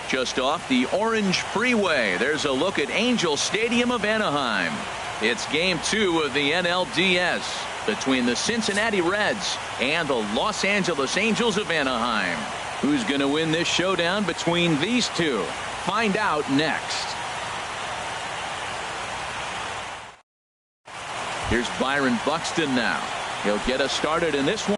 Just off the Orange Freeway, there's a look at Angel Stadium of Anaheim. It's Game 2 of the NLDS between the Cincinnati Reds and the Los Angeles Angels of Anaheim. Who's going to win this showdown between these two? Find out next. Here's Byron Buxton now. He'll get us started in this one.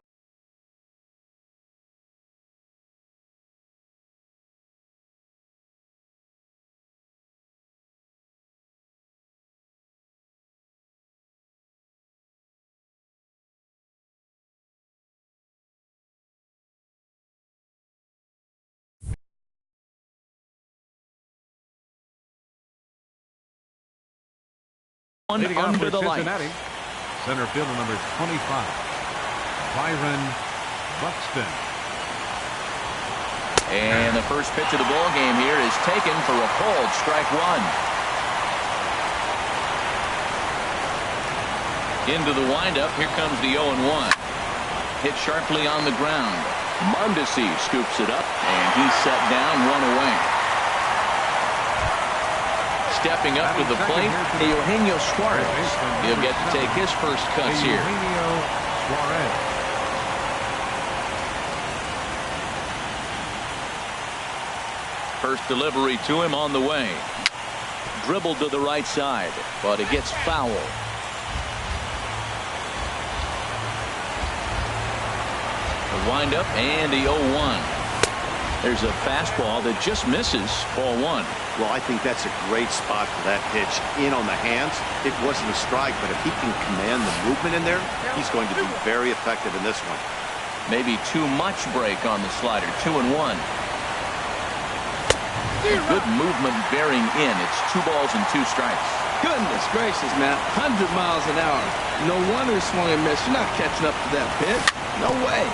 Under the light. Center fielder number 25, Byron Buxton. And the first pitch of the ball game here is taken for a called strike one. Into the windup. Here comes the 0-1. Hit sharply on the ground. Mondesi scoops it up, and he's set down, one away. Stepping up to the plate, Eugenio Suarez. He'll get to take his first cuts here. First delivery to him on the way. Dribbled to the right side, but it gets foul. The windup and the 0-1. There's a fastball that just misses ball one. Well, I think that's a great spot for that pitch. In on the hands. It wasn't a strike, but if he can command the movement in there, he's going to be very effective in this one. Maybe too much break on the slider. 2-1. Good movement bearing in. It's 2 balls and 2 strikes. Goodness gracious, man. 100 miles an hour. No wonder he swung and missed. You're not catching up to that pitch. No way.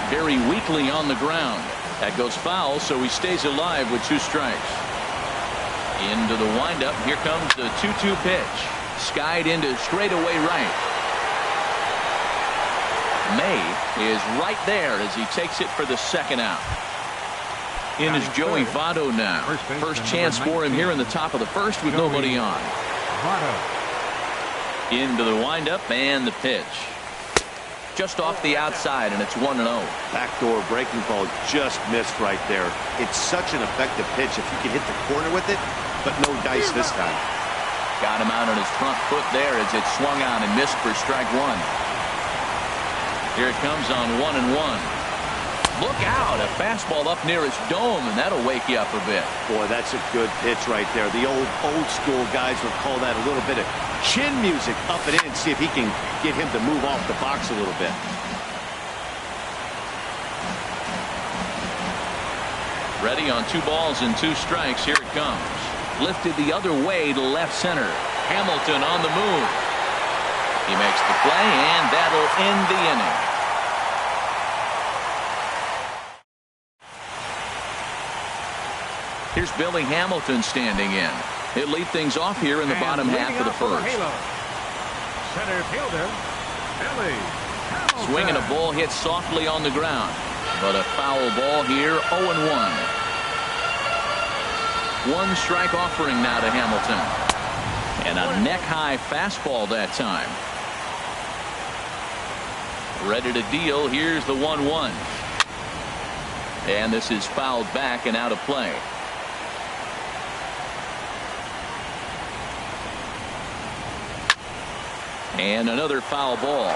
Very weakly on the ground. That goes foul, so he stays alive with 2 strikes. Into the windup. Here comes the 2-2 pitch. Skied into straightaway right. May is right there as he takes it for the second out. In is Joey Votto now. First chance for him here in the top of the first with nobody on. Into the windup and the pitch. Just off the outside, and it's 1-0. Backdoor breaking ball just missed right there. It's such an effective pitch if you can hit the corner with it, but no dice this time. Got him out on his front foot there as it swung on and missed for strike one. Here it comes on 1-1. Look out, a fastball up near his dome, and that'll wake you up a bit. Boy, that's a good pitch right there. The old school guys would call that a little bit of chin music up and in. See if he can get him to move off the box a little bit. Ready on 2 balls and 2 strikes. Here it comes. Lifted the other way to left center. Hamilton on the move. He makes the play, and that'll end the inning. Here's Billy Hamilton standing in. He'll lead things off here in the bottom half of the first. Center fielder, Billy Hamilton. Swinging a ball hit softly on the ground, but a foul ball here. 0-1. 1 strike offering now to Hamilton, and a neck-high fastball that time. Ready to deal. Here's the 1-1, and this is fouled back and out of play. And another foul ball.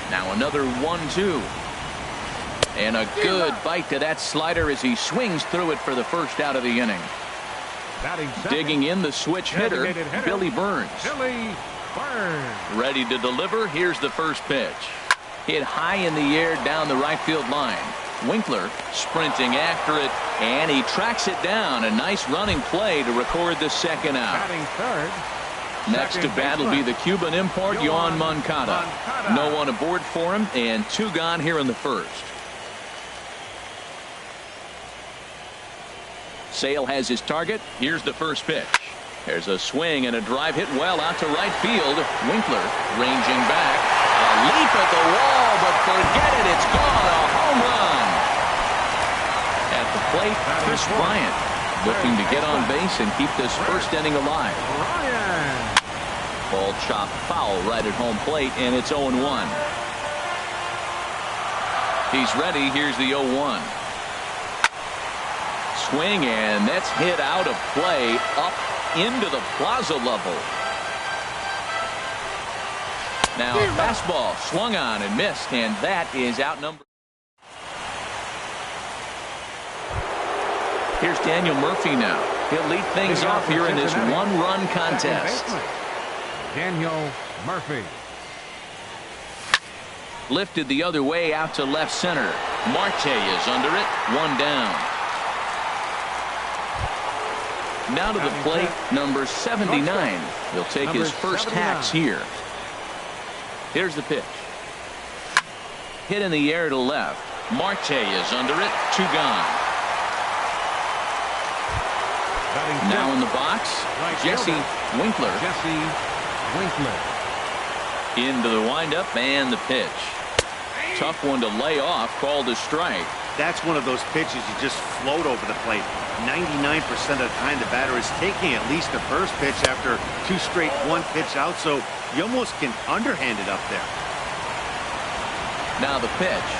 Now another 1-2. And a good bite to that slider as he swings through it for the first out of the inning. Digging in the switch hitter, Billy Burns. Ready to deliver. Here's the first pitch. Hit high in the air down the right field line. Winkler sprinting after it, and he tracks it down. A nice running play to record the second out. Next to bat will be the Cuban import, Yoan Moncada. No one aboard for him, and 2 gone here in the first. Sale has his target. Here's the first pitch. There's a swing and a drive hit well out to right field. Winkler ranging back. A leap at the wall, but forget it. It's gone. A home run. At the plate, Chris Bryant looking to get on base and keep this first inning alive. Ball chopped foul right at home plate, and it's 0-1. He's ready. Here's the 0-1. Swing, and that's hit out of play up into the plaza level. Now a fastball swung on and missed, and that is outnumbered. Here's Daniel Murphy now. He'll lead things off here in this one-run contest. Daniel Murphy. Lifted the other way out to left center. Marte is under it. One down. Now to the plate, number 79. He'll take his first hacks here. Here's the pitch. Hit in the air to left. Marte is under it. Two gone. Now in the box, Jesse Winkler. Into the windup and the pitch. Tough one to lay off, called a strike. That's one of those pitches you just float over the plate. 99% of the time the batter is taking at least the first pitch after two straight one-pitch out, so you almost can underhand it up there. Now the pitch.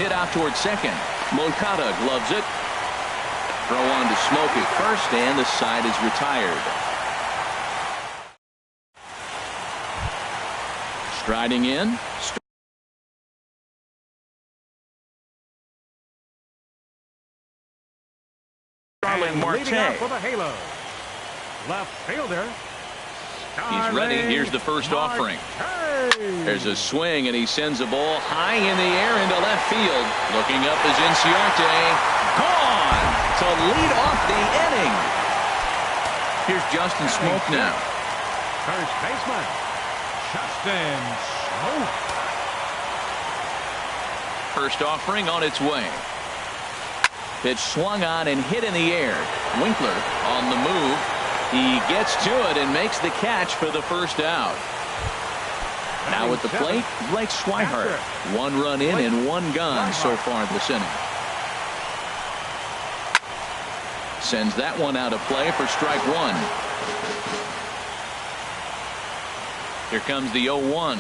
Hit out toward second. Moncada gloves it. Throw on to Smoke at first, and the side is retired. Striding in. Starling Marte. For the Halo. Left fielder. He's ready. Here's the first offering. There's a swing, and he sends a ball high in the air into left field. Looking up is Inciarte. Gone to lead off the inning. Here's Justin Smoke now. First baseman, Justin Smoke. First offering on its way. Pitch swung on and hit in the air. Winkler on the move. He gets to it and makes the catch for the first out. Now at the plate, Blake Swihart. One run in and one gone so far this inning. Sends that one out of play for strike one. Here comes the 0-1.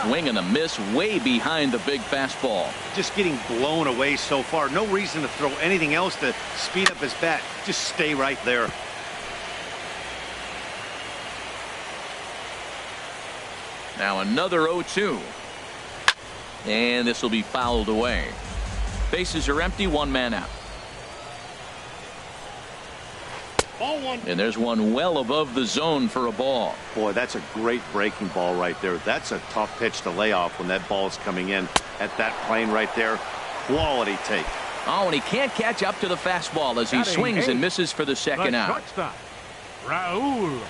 Swing and a miss way behind the big fastball. Just getting blown away so far. No reason to throw anything else to speed up his bat. Just stay right there. Now another 0-2. And this will be fouled away. Bases are empty, one man out. Ball one. And there's one well above the zone for a ball. Boy, that's a great breaking ball right there. That's a tough pitch to lay off when that ball is coming in at that plane right there. Quality take. Oh, and he can't catch up to the fastball as he swings and misses for the second out. Raul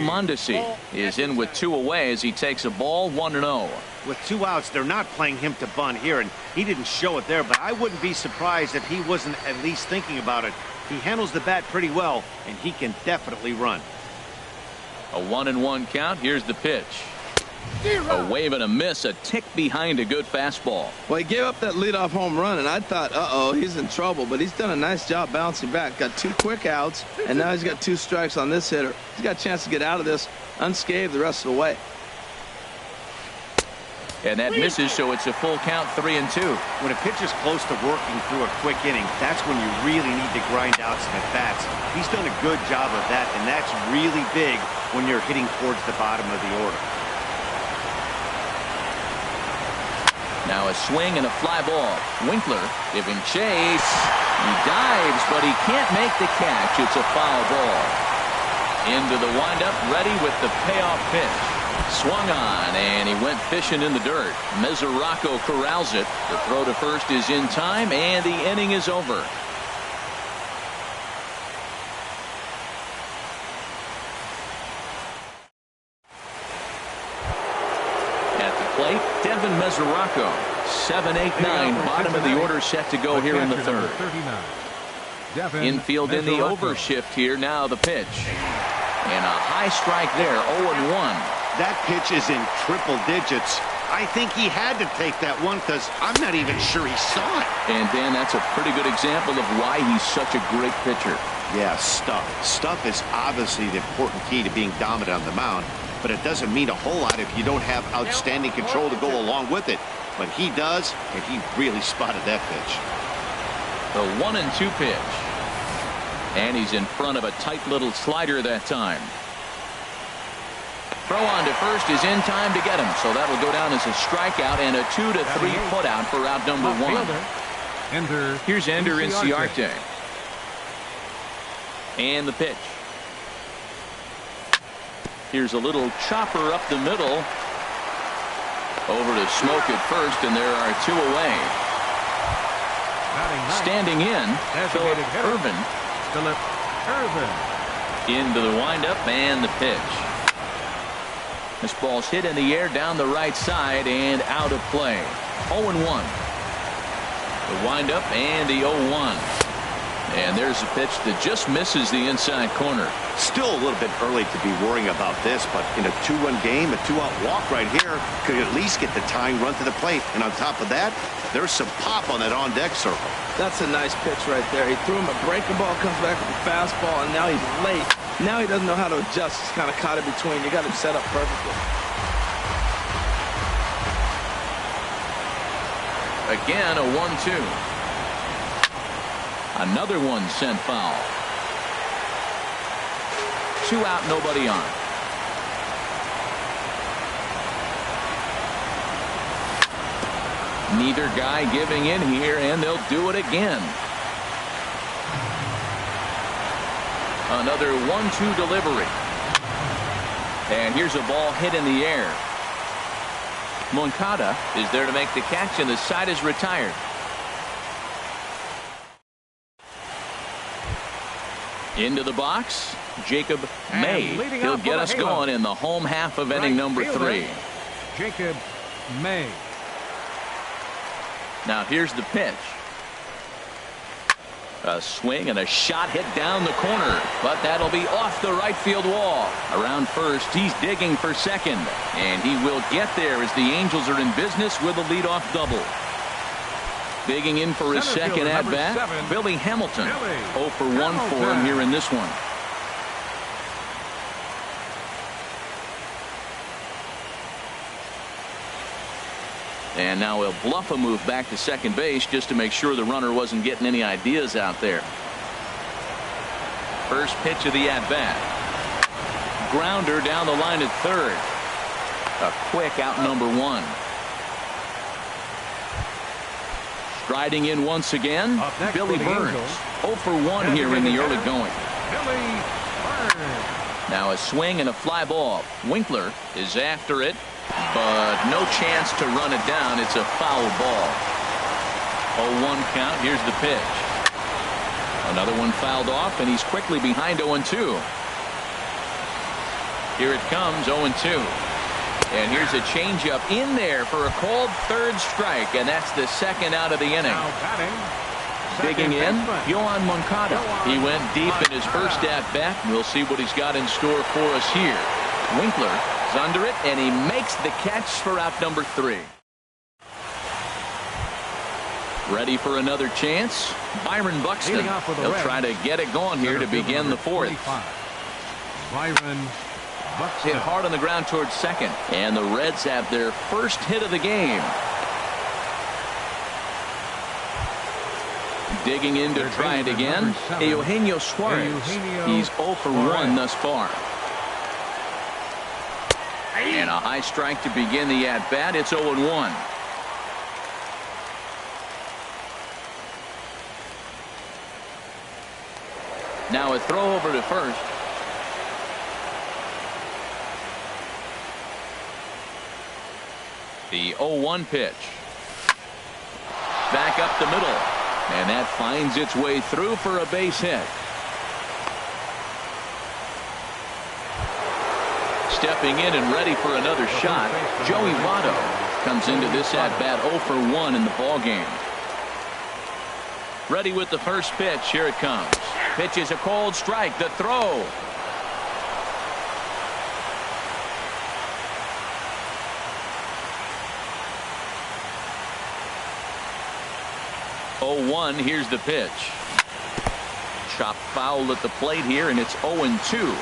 Mondesi is in with two away as he takes a ball, 1-0. With two outs, they're not playing him to bunt here, and he didn't show it there, but I wouldn't be surprised if he wasn't at least thinking about it. He handles the bat pretty well, and he can definitely run. A 1-1 count. Here's the pitch. A wave and a miss, a tick behind a good fastball. Well, he gave up that leadoff home run, and I thought, uh-oh, he's in trouble. But he's done a nice job bouncing back. Got two quick outs, and now he's got two strikes on this hitter. He's got a chance to get out of this unscathed the rest of the way. And that misses, so it's a full count, 3-2. When a pitcher's close to working through a quick inning, that's when you really need to grind out some at-bats. He's done a good job of that, and that's really big when you're hitting towards the bottom of the order. Now a swing and a fly ball. Winkler giving chase. He dives, but he can't make the catch. It's a foul ball. Into the windup, ready with the payoff pitch. Swung on, and he went fishing in the dirt. Mesoraco corrals it. The throw to first is in time, and the inning is over. At the plate, Devin Mesoraco. 7-8-9, bottom of the order set to go here in the third. Infield in the overshift here. Now the pitch. And a high strike there, 0-1. That pitch is in triple digits. I think he had to take that one because I'm not even sure he saw it. And, Dan, that's a pretty good example of why he's such a great pitcher. Yeah, stuff. Stuff is obviously the important key to being dominant on the mound, but it doesn't mean a whole lot if you don't have outstanding control to go along with it. But he does, and he really spotted that pitch. The 1-2 pitch. And he's in front of a tight little slider that time. Throw on to first is in time to get him, so that'll go down as a strikeout and a 2-3 putout for out number 1. Here's Ender Inciarte. And the pitch. Here's a little chopper up the middle. Over to Smoke at first, and there are 2 away. Standing in, Philip Irvin. Into the windup and the pitch. This ball's hit in the air down the right side and out of play. 0-1. The windup and the 0-1. And there's a pitch that just misses the inside corner. Still a little bit early to be worrying about this, but in a 2-1 game, a 2-out walk right here could at least get the tying run to the plate. And on top of that, there's some pop on that on-deck circle. That's a nice pitch right there. He threw him a breaking ball, comes back with a fastball, and now he's late. Now he doesn't know how to adjust. He's kind of caught in between. You got him set up perfectly. Again, a 1-2. Another one sent foul. 2 out, nobody on. Neither guy giving in here, and they'll do it again. Another 1-2 delivery. And here's a ball hit in the air. Moncada is there to make the catch, and the side is retired. Into the box, Jacob May. He'll get us going in the home half of inning number 3. Jacob May. Now here's the pitch. A swing and a shot hit down the corner, but that'll be off the right field wall. Around first, he's digging for second, and he will get there as the Angels are in business with a leadoff double. Digging in for his second at-bat, Billy Hamilton. 0 for 1 for him here in this one. And now he'll bluff a move back to second base just to make sure the runner wasn't getting any ideas out there. First pitch of the at-bat. Grounder down the line at third. A quick out number 1. Striding in once again, Billy Burns. 0 for 1 here in the early going. Billy Burns. Now a swing and a fly ball. Winkler is after it, but no chance to run it down. It's a foul ball. 0-1 count. Here's the pitch. Another one fouled off, and he's quickly behind 0-2. Here it comes, 0-2. And here's a changeup in there for a called third strike, and that's the second out of the inning. Now batting, Digging in, Yohan Moncada. He went deep in his first at-bat. We'll see what he's got in store for us here. Winkler is under it, and he makes the catch for out number 3. Ready for another chance? Byron Buxton. He'll try to get it going here to begin the 4th. Byron Buxton. Hit hard on the ground towards second. And the Reds have their first hit of the game. Digging in to try it again. Eugenio Suarez. He's 0 for 1 thus far. And a high strike to begin the at-bat. It's 0-1. Now a throw over to first. The 0-1 pitch. Back up the middle. And that finds its way through for a base hit. Stepping in and ready for another shot, Joey Votto comes into this at-bat 0 for 1 in the ballgame. Ready with the first pitch. Here it comes. Pitch is a cold strike. The throw. 0-1. Here's the pitch. Chop foul at the plate here, and it's 0-2.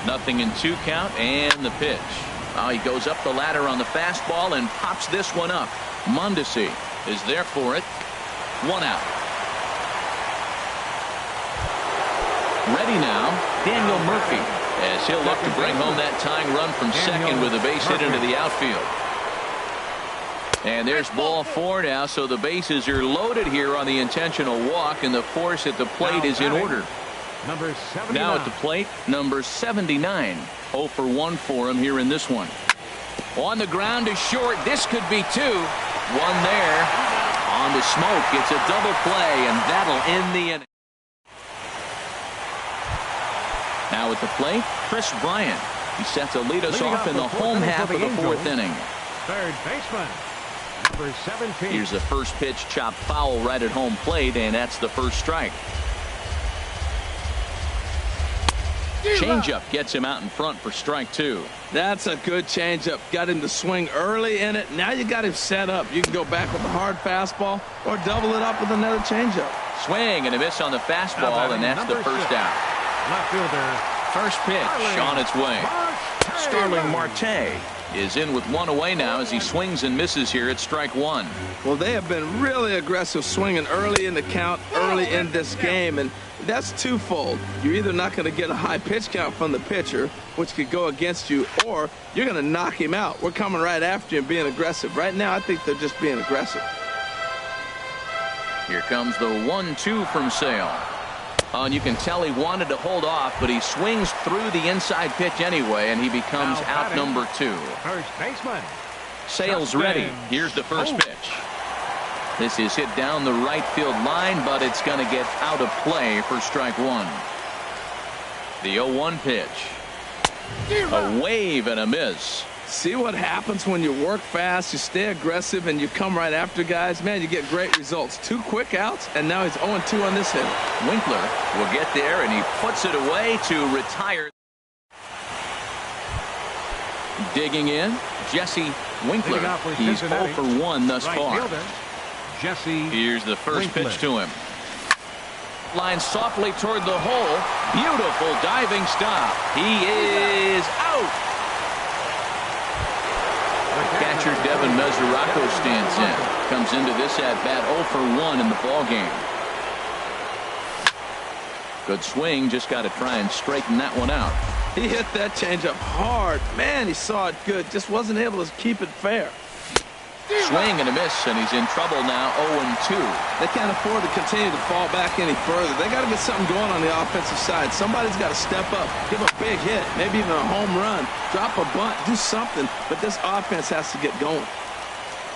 Nothing in 2 count, and the pitch. Oh, he goes up the ladder on the fastball and pops this one up. Mondesi is there for it. 1 out. Ready now, Daniel Murphy, as he'll look to bring home that tying run from second with a base hit into the outfield. And there's ball 4 now, so the bases are loaded here on the intentional walk, and the force at the plate is in order. Number 79. Now at the plate, number 79. 0 for 1 for him here in this one. On the ground is short. This could be 2. 1 there. On the smoke. It's a double play, and that'll end the inning. Now at the plate, Chris Bryant. He sets to lead us off in the home half of the 4th inning. Third baseman, number 17. Here's the first pitch, chopped foul right at home plate, and that's the first strike. Changeup gets him out in front for strike 2. That's a good changeup. Got him to swing early in it. Now you got him set up. You can go back with a hard fastball or double it up with another changeup. Swing and a miss on the fastball, and that's the first out. Left fielder. First pitch on its way. Starling Marte is in with 1 away now as he swings and misses here at strike 1. Well, they have been really aggressive swinging early in the count, early in this game, and that's twofold. You're either not going to get a high pitch count from the pitcher, which could go against you, or you're going to knock him out. We're coming right after you and being aggressive. Right now, I think they're just being aggressive. Here comes the 1-2 from Sale. Oh, and you can tell he wanted to hold off, but he swings through the inside pitch anyway, and he becomes out number 2. First baseman. Sale's ready. Here's the first pitch. This is hit down the right field line, but it's going to get out of play for strike 1. The 0-1 pitch. A wave and a miss. See what happens when you work fast, you stay aggressive, and you come right after guys? Man, you get great results. 2 quick outs, and now he's 0-2 on this hit. Winkler will get there, and he puts it away to retire. Digging in, Jesse Winkler. He's 0 for 1 thus far. Jesse. Here's the first pitch to him. Line softly toward the hole. Beautiful diving stop. He is out. Catcher Devin Mesoraco stands in. Comes into this at-bat 0 for 1 in the ballgame. Good swing. Just got to try and straighten that one out. He hit that changeup hard. Man, he saw it good. Just wasn't able to keep it fair. Swing and a miss, and he's in trouble now. 0-2. They can't afford to continue to fall back any further. They got to get something going on the offensive side. Somebody's got to step up, give a big hit, maybe even a home run, drop a bunt, do something. But this offense has to get going.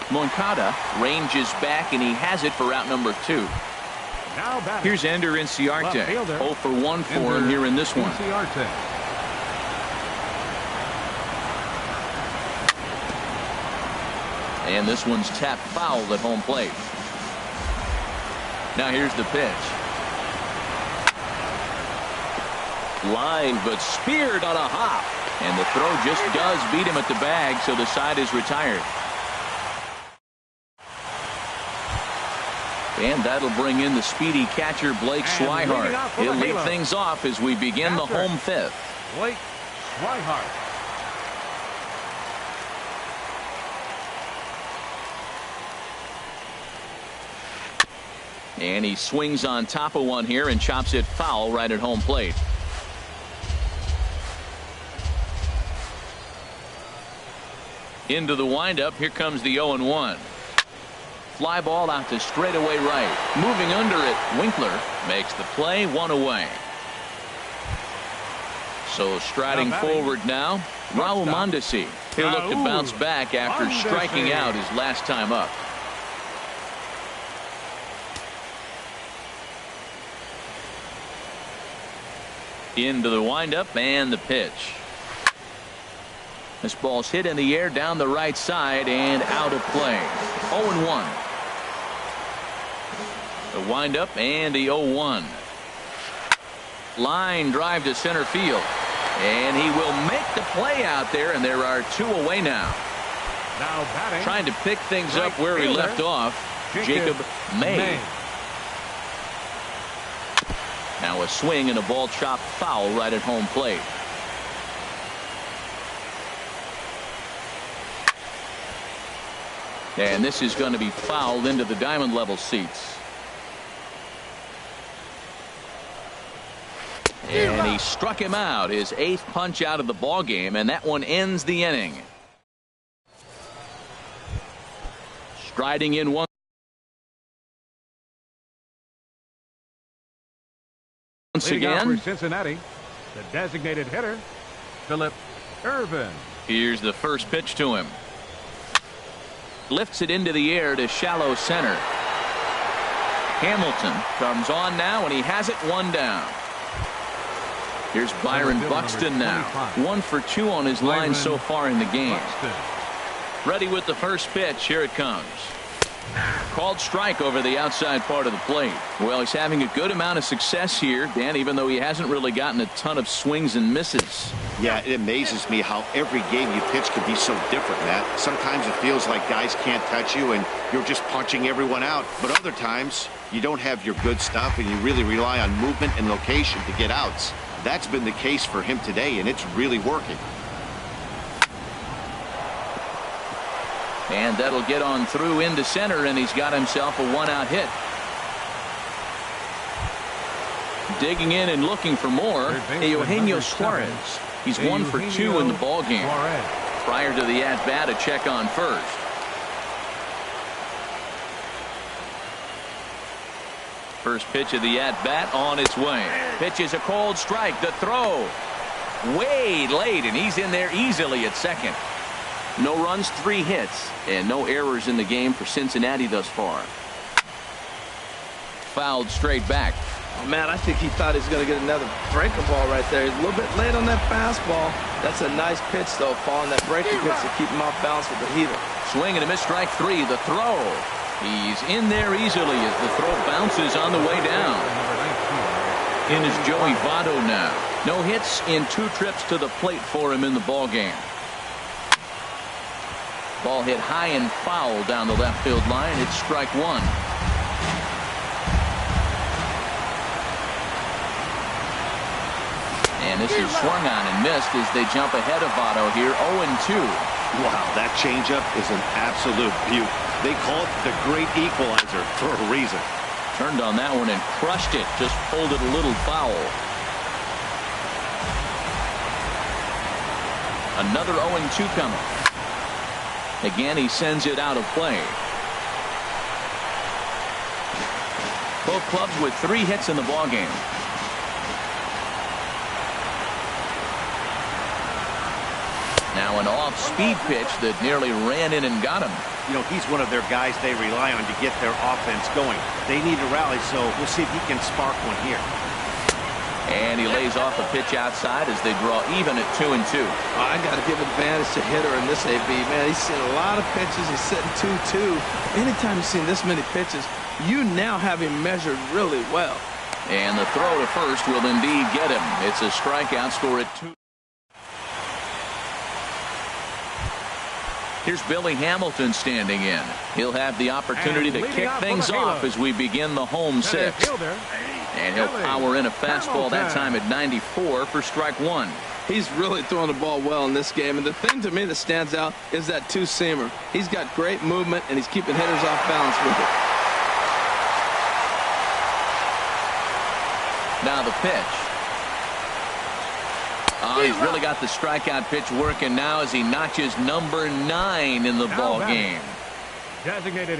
Moncada ranges back, and he has it for out number 2. Here's Ender Inciarte. 0 for 1 for him here in this one. And this one's tapped foul at home plate. Now here's the pitch. Line, but speared on a hop. And the throw just does beat him at the bag, so the side is retired. And that'll bring in the speedy catcher Blake Swihart. He'll lead things off as we begin the home 5th. Blake Swihart. And he swings on top of one here and chops it foul right at home plate. Into the windup. Here comes the 0-1. Fly ball out to straightaway right. Moving under it, Winkler makes the play. 1 away. So striding forward now, Raul Mondesi. He'll look to bounce back after striking out his last time up. Into the windup and the pitch. This ball's hit in the air down the right side and out of play. 0-1. The windup and the 0-1. Line drive to center field. And he will make the play out there, and there are 2 away now. Now batting. Trying to pick things Right up where he fielder, left off. Jacob May. Now a swing and a ball chopped foul right at home plate. And this is going to be fouled into the diamond level seats. And he struck him out, his 8th punch out of the ball game, and that one ends the inning. Striding in once again. For Cincinnati, the designated hitter, Philip Irvin. Here's the first pitch to him. Lifts it into the air to shallow center. Hamilton comes on now, and he has it one down. Here's Byron Buxton now. 1 for 2 on his line so far in the game. Ready with the first pitch. Here it comes. Called strike over the outside part of the plate. Well, he's having a good amount of success here, Dan, even though he hasn't really gotten a ton of swings and misses. Yeah, it amazes me how every game you pitch can be so different, Matt. Sometimes it feels like guys can't touch you and you're just punching everyone out. But other times you don't have your good stuff and you really rely on movement and location to get outs. That's been the case for him today, and it's really working. And that'll get on through into center, and he's got himself a 1-out hit. Digging in and looking for more, Eugenio Suarez. He's 1 for 2 in the ball game. Prior to the at-bat, a check on first. First pitch of the at-bat on its way. Pitch is a cold strike. The throw way late, and he's in there easily at second. No runs, 3 hits, and no errors in the game for Cincinnati thus far. Fouled straight back. Oh, man, I think he thought he was going to get another breaker ball right there. He's a little bit late on that fastball. That's a nice pitch, though, following that breaker pitch to keep him off balance with the heater. Swing and a miss, strike 3. The throw. He's in there easily as the throw bounces on the way down. In is Joey Votto now. No hits in 2 trips to the plate for him in the ball game. Ball hit high and foul down the left field line. It's strike 1. And this is swung on and missed as they jump ahead of Votto here, 0-2. Wow, that changeup is an absolute beaut. They call it the great equalizer for a reason. Turned on that one and crushed it. Just pulled it a little foul. Another 0-2 coming. Again, he sends it out of play. Both clubs with 3 hits in the ballgame. Now an off-speed pitch that nearly ran in and got him. You know, he's one of their guys they rely on to get their offense going. They need a rally, so we'll see if he can spark one here. And he lays off a pitch outside as they draw even at 2-2. I got to give advantage to hitter in this AB. Man, he's seen a lot of pitches. He's sitting 2-2. Anytime you've seen this many pitches, you now have him measured really well. And the throw to first will indeed get him. It's a strikeout, score at 2. Here's Billy Hamilton standing in. He'll have the opportunity to kick things off as we begin the home 6th. And he'll power in a fastball that time at 94 for strike 1. He's really throwing the ball well in this game. And the thing to me that stands out is that 2-seamer. He's got great movement, and he's keeping hitters off balance with it. Now the pitch. Oh, he's really got the strikeout pitch working now as he notches number 9 in the ball game.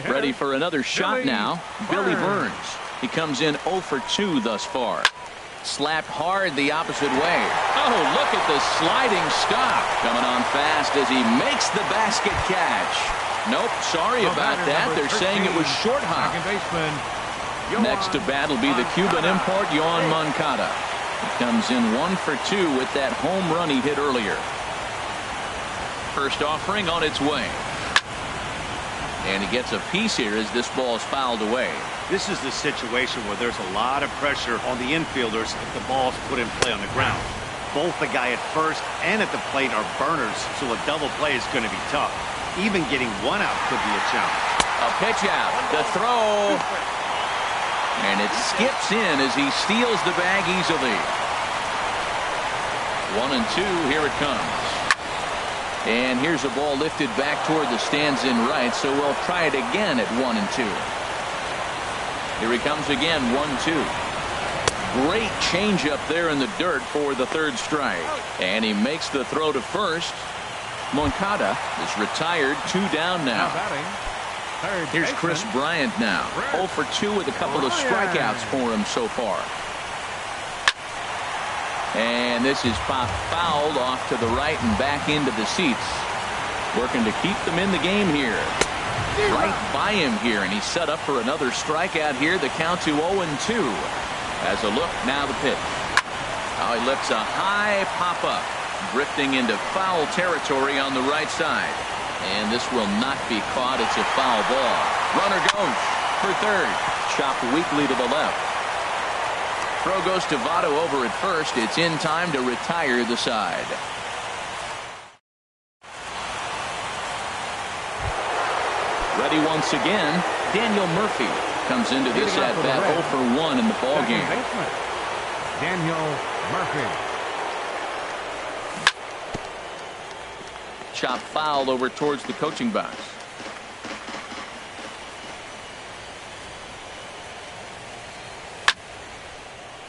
Ready for another shot now. Billy Burns. He comes in 0 for 2 thus far. Slapped hard the opposite way. Oh, look at the sliding stop. Coming on fast as he makes the basket catch. Nope, sorry about that. They're saying it was short hop. Next to bat will be the Cuban import, Yohan Moncada. He comes in 1 for 2 with that home run he hit earlier. First offering on its way. And he gets a piece here as this ball is fouled away. This is the situation where there's a lot of pressure on the infielders if the ball's put in play on the ground. Both the guy at first and at the plate are burners, so a double play is going to be tough. Even getting one out could be a challenge. A pitch out. The throw. And it skips in as he steals the bag easily. 1-2. Here it comes. And here's a ball lifted back toward the stands in right, so we'll try it again at 1-2. Here he comes again, 1-2. Great changeup there in the dirt for the third strike. And he makes the throw to first. Moncada is retired, 2 down now. Here's Chris Bryant now. 0 for 2 with a couple of strikeouts for him so far. And this is popped fouled off to the right and back into the seats. Working to keep them in the game here. Right by him here, and he's set up for another strikeout here. The count to 0-2. As a look, now the pitch. Now he lifts a high pop-up, drifting into foul territory on the right side. And this will not be caught. It's a foul ball. Runner goes for third. Chopped weakly to the left. Throw goes to Votto over at first. It's in time to retire the side. Ready once again. Daniel Murphy comes into this at-bat 0 for 1 in the ballgame. Daniel Murphy. Chop foul over towards the coaching box.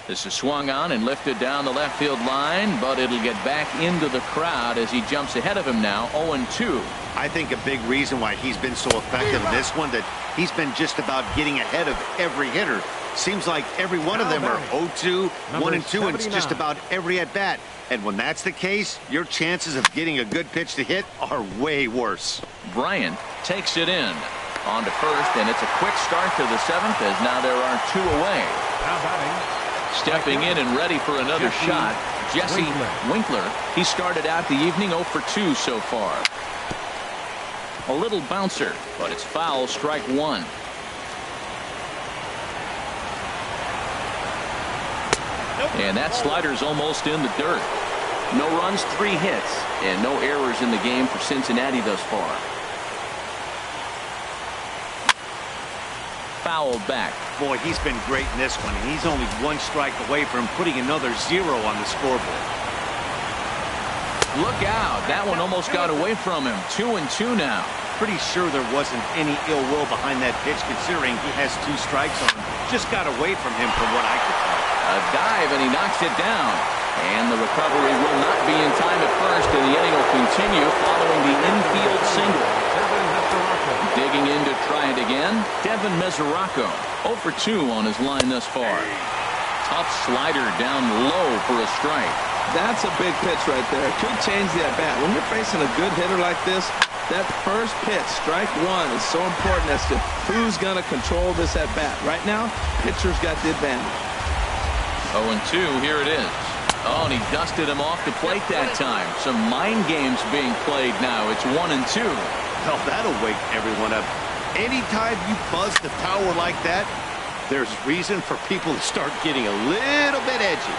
This is swung on and lifted down the left field line, but it'll get back into the crowd as he jumps ahead of him now, 0-2. I think a big reason why he's been so effective in this one, that he's been just about getting ahead of every hitter. Seems like every one of them are 0-2, 1-2, and it's just about every at-bat. And when that's the case, your chances of getting a good pitch to hit are way worse. Bryant takes it in. On to first, and it's a quick start to the 7th as now there are 2 away. Now batting. Stepping in and ready for another shot, Jesse Winkler. He started out the evening 0 for 2 so far. A little bouncer, but it's foul, strike 1. And that slider's almost in the dirt. No runs, 3 hits, and no errors in the game for Cincinnati thus far. Fouled back. Boy, he's been great in this one, and he's only 1 strike away from putting another 0 on the scoreboard. Look out. That one almost got away from him. 2-2 now. Pretty sure there wasn't any ill will behind that pitch, considering he has 2 strikes on him. Just got away from him from what I could tell. A dive, and he knocks it down. And the recovery will not be in time at first, and the inning will continue following the infield single. Digging in to try it again, Devin Mesoraco. 0 for 2 on his line thus far. Tough slider down low for a strike. That's a big pitch right there. Could change the at-bat. When you're facing a good hitter like this, that first pitch, strike 1, is so important as to who's going to control this at-bat. Right now, pitcher's got the advantage. 0-2, here it is. Oh, and he dusted him off the plate that time. Some mind games being played now. It's 1-2. Well, that'll wake everyone up. Anytime you buzz the tower like that, there's reason for people to start getting a little bit edgy.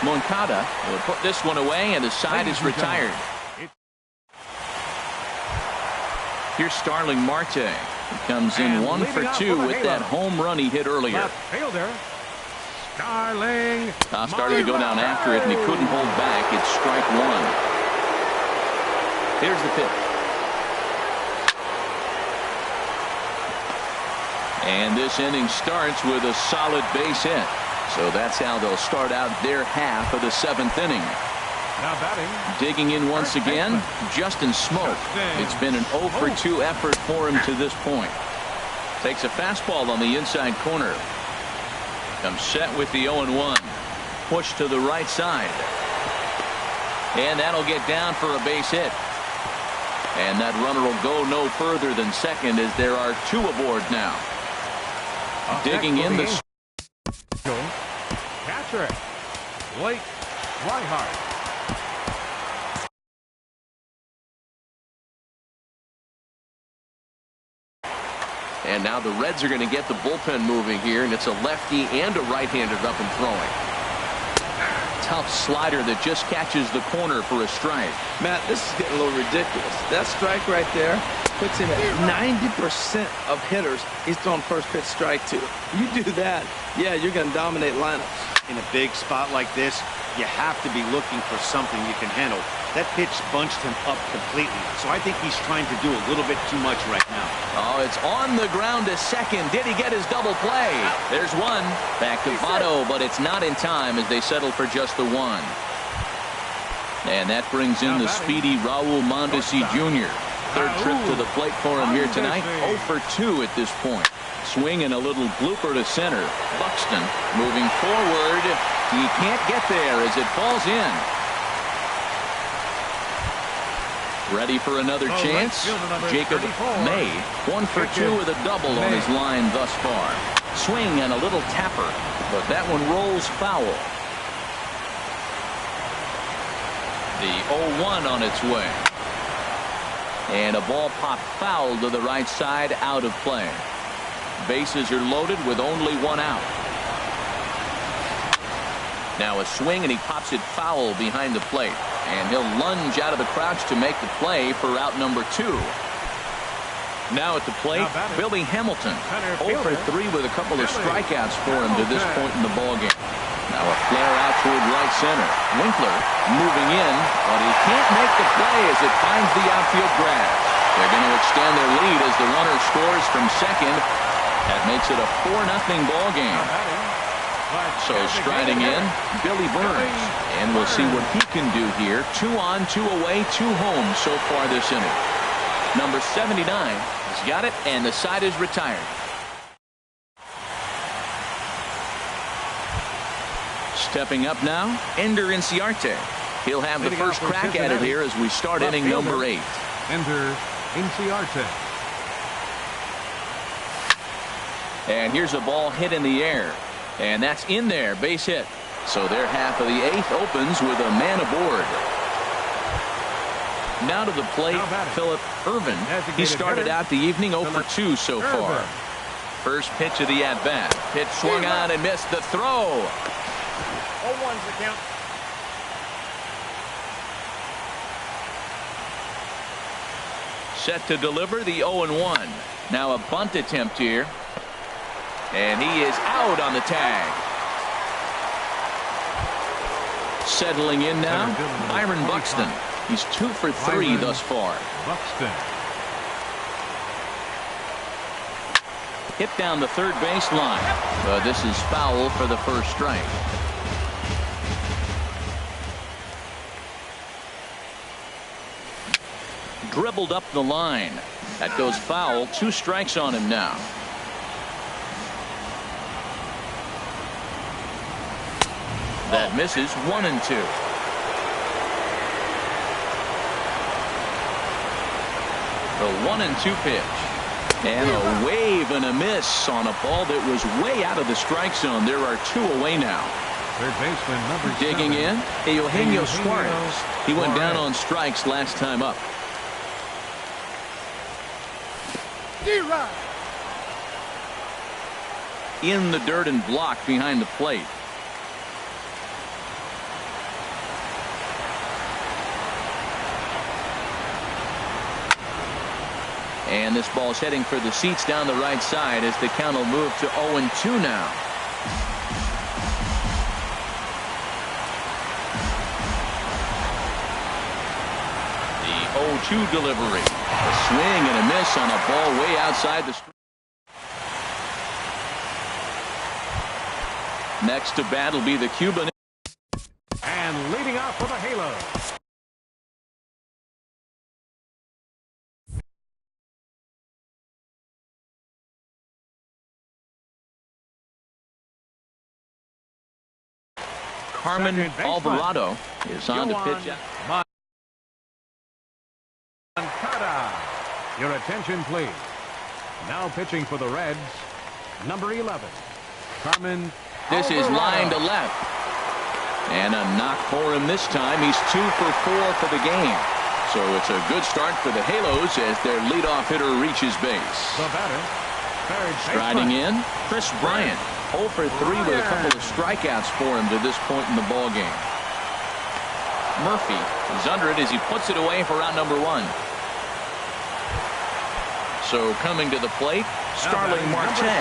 Moncada will put this one away, and the side is retired. Here's Starling Marte. He comes in 1 for 2 with that home run he hit earlier. Left fielder, Starling. Started to go down after it, and he couldn't hold back. It's strike 1. Here's the pitch. And this inning starts with a solid base hit. So that's how they'll start out their half of the 7th inning. Now batting. Digging in once again, Justin Smoke. It's been an 0 for 2 effort for him to this point. Takes a fastball on the inside corner. Comes set with the 0-1. Push to the right side. And that'll get down for a base hit. And that runner will go no further than second as there are 2 aboard now. Digging in the catcher, Blake Whiteheart. And now the Reds are going to get the bullpen moving here, and it's a lefty and a right-hander up and throwing. tough slider that just catches the corner for a strike. Matt, this is getting a little ridiculous. That strike right there puts him at 90% of hitters he's thrown first pitch strike to. You do that, yeah, you're going to dominate lineups. In a big spot like this, you have to be looking for something you can handle. That pitch bunched him up completely, so I think he's trying to do a little bit too much right now. Oh, it's on the ground to second. Did he get his double play? There's one. Back to Votto, but it's not in time as they settle for just the one. And that brings in the speedy Raul Mondesi Jr. Third trip to the plate for him here tonight. 0 for 2 at this point. Swing and a little blooper to center. Buxton moving forward. He can't get there as it falls in. Ready for another chance. Jacob May, 1 for 2 with a double on his line thus far. Swing and a little tapper, but that one rolls foul. The 0-1 on its way. And a ball popped foul to the right side, out of play. Bases are loaded with only one out. Now a swing, and he pops it foul behind the plate. And he'll lunge out of the crouch to make the play for out number 2. Now at the plate, Billy Hamilton. 0 for 3 with a couple of strikeouts for him to this point in the ballgame. Now a flare out toward right center. Winkler moving in, but he can't make the play as it finds the outfield grass. They're going to extend their lead as the runner scores from second. That makes it a 4-0 ballgame. So striding in, Billy Burns. And we'll see what he can do here. 2 on, 2 away, 2 home so far this inning. Number 79 has got it, and the side is retired. Stepping up now, Ender Inciarte. He'll have the first crack at it here as we start inning number 8. Ender Inciarte. And here's a ball hit in the air. And that's in there, base hit. So their half of the 8th opens with a man aboard. Now to the plate, Philip Irvin. He started out the evening 0 for 2 so far. First pitch of the at-bat. Pitch swung on and missed the throw. 0-1's the count. Set to deliver the 0-1. Now a bunt attempt here. And he is out on the tag. Settling in now, Byron Buxton. He's 2 for 3 thus far. Buxton. Hit down the third base line. But this is foul for the first strike. Dribbled up the line. That goes foul. 2 strikes on him now. That misses. 1 and 2. The 1 and 2 pitch. And a wave and a miss on a ball that was way out of the strike zone. There are 2 away now. Third baseman number 7. Digging in, Eugenio Suarez. He went down on strikes last time up. In the dirt and blocked behind the plate. And this ball's heading for the seats down the right side as the count will move to 0-2 now. The 0-2 delivery. A swing and a miss on a ball way outside the street. Next to bat will be the Cuban. And leading off for the Halo. Carmen Alvarado is on to pitch. Moncada. Your attention, please. Now pitching for the Reds, number 11, Carmen This is line to left. And a knock for him this time. He's 2 for 4 for the game. So it's a good start for the Halos as their leadoff hitter reaches base. The batter, third Striding baseman. in, Chris Bryant. 0 for 3 with a couple of strikeouts for him to this point in the ballgame. Murphy is under it as he puts it away for out number 1. So coming to the plate, Starling Marte.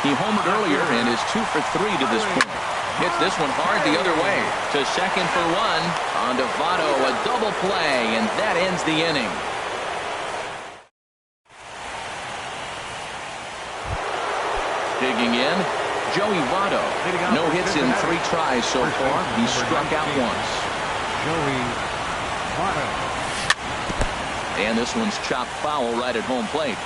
He homered earlier and is 2 for 3 to this point. Hits this one hard the other way to second for 1. On to Votto, a double play, and that ends the inning. Digging in, Joey Votto. No hits in 3 tries so far. He struck out once. Joey Votto. And this one's chopped foul right at home plate.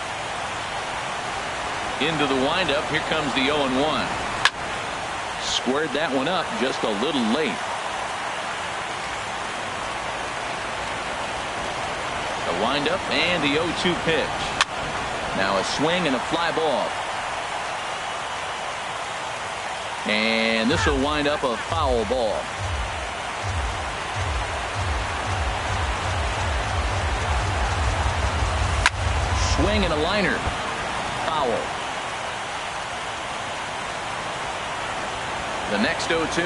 Into the windup. Here comes the 0-1. Squared that one up just a little late. The windup and the 0-2 pitch. Now a swing and a fly ball. And this will wind up a foul ball. Swing and a liner. Foul. The next 0-2.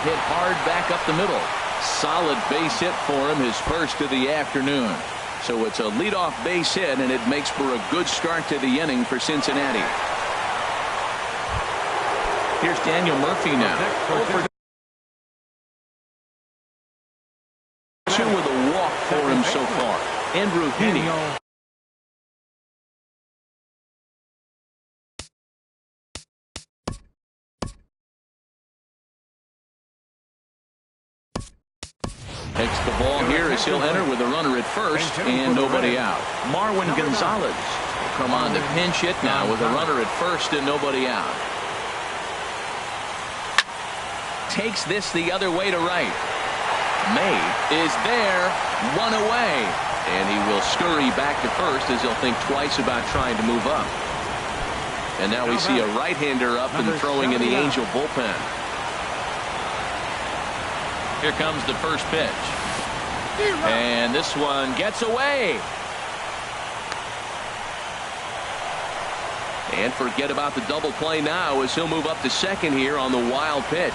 Hit hard back up the middle. Solid base hit for him, his first of the afternoon. So it's a leadoff base hit, and it makes for a good start to the inning for Cincinnati. Here's Daniel Murphy now. 0 for 2 with a walk for him so far. Andrew Heaney. Takes the ball here as he'll enter with a runner at first and nobody out. Marwin Gonzalez will come on to pinch hit now with a runner at first and nobody out. Takes this the other way to right. May is there, 1 away, and he will scurry back to first as he'll think twice about trying to move up. And now we see a right-hander up and throwing in the Angel bullpen. Here comes the first pitch. And this one gets away. And forget about the double play now as he'll move up to second here on the wild pitch.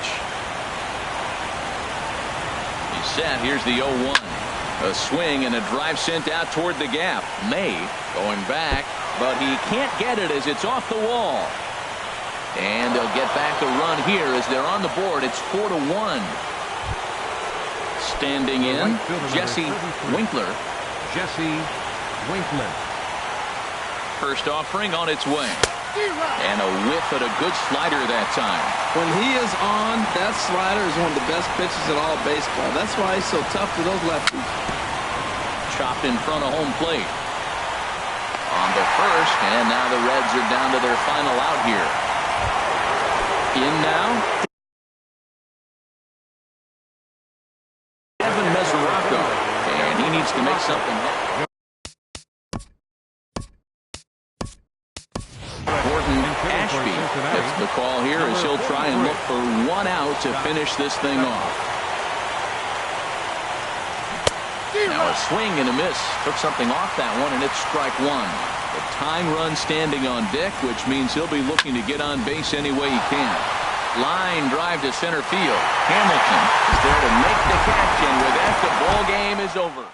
He's set. Here's the 0-1. A swing and a drive sent out toward the gap. May going back, but he can't get it as it's off the wall. And they'll get back the run here as they're on the board. It's 4-1. Standing in, Jesse Winkler. Jesse Winkler. First offering on its way. And a whiff at a good slider that time. When he is on, that slider is one of the best pitches in all of baseball. That's why he's so tough to those lefties. Chopped in front of home plate. On the first, and now the Reds are down to their final out here. In now. And he needs to make something happen. Gordon Ashby gets the call here as he'll try and look for 1 out to finish this thing off. Now a swing and a miss. Took something off that one, and it's strike 1. The tying run standing on deck, which means he'll be looking to get on base any way he can. Line drive to center field. Hamilton is there to make the catch, and with that, the ball game is over.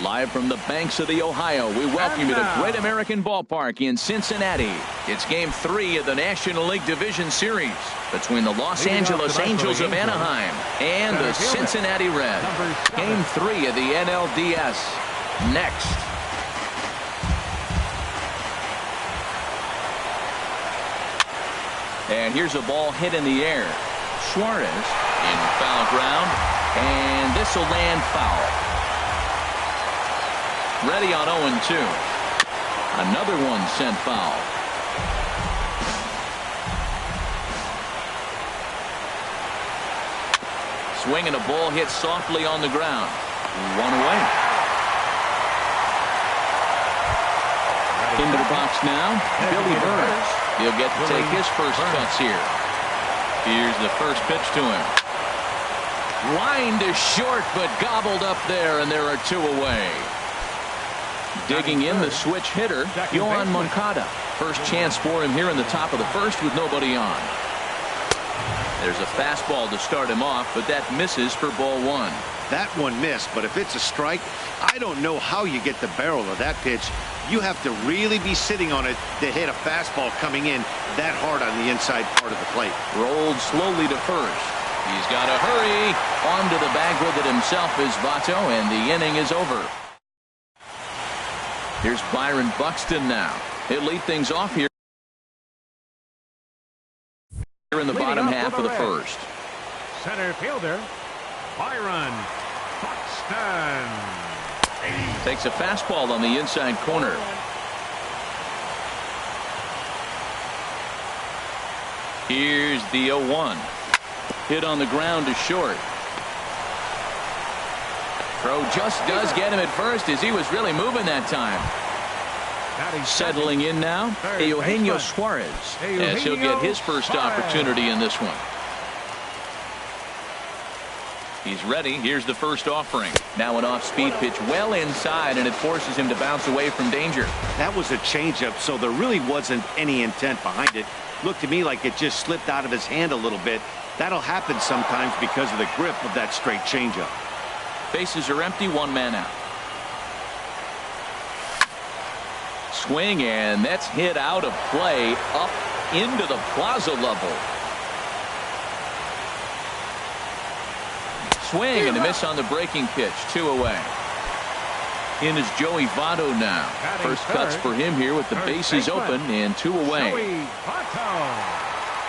Live from the banks of the Ohio, we welcome you to Great American Ballpark in Cincinnati. It's Game 3 of the National League Division Series between the Los Angeles Angels of Anaheim and the Cincinnati Reds. Game 3 of the NLDS. Next. And here's a ball hit in the air. Suarez in foul ground, and this will land foul. Ready on 0-2. Another one sent foul. Swing and a ball hit softly on the ground. One away. Into the box now, Billy Burns. He'll get to take his first cuts here. Here's the first pitch to him. Line to short, but gobbled up there, and there are two away. Digging in the switch hitter, Yohan Moncada. First chance for him here in the top of the first with nobody on. There's a fastball to start him off, but that misses for ball one. That one missed, but if it's a strike, I don't know how you get the barrel of that pitch. You have to really be sitting on it to hit a fastball coming in that hard on the inside part of the plate. Rolled slowly to first. He's got to hurry. Onto the bag with it himself is Votto, and the inning is over. Here's Byron Buxton now. He'll lead things off here in the bottom half of the first. Center fielder, Byron Buxton. Takes a fastball on the inside corner. Here's the 0-1. Hit on the ground to short. Throw just does get him at first as he was really moving that time. Settling in now, Eugenio Suarez, as he'll get his first opportunity in this one. He's ready. Here's the first offering. Now an off-speed pitch well inside, and it forces him to bounce away from danger. That was a changeup, so there really wasn't any intent behind it. Looked to me like it just slipped out of his hand a little bit. That'll happen sometimes because of the grip of that straight changeup. Bases are empty, one man out. Swing, and that's hit out of play up into the plaza level. Swing and a miss on the breaking pitch. Two away. In is Joey Votto now. First cuts for him here with the bases open and two away.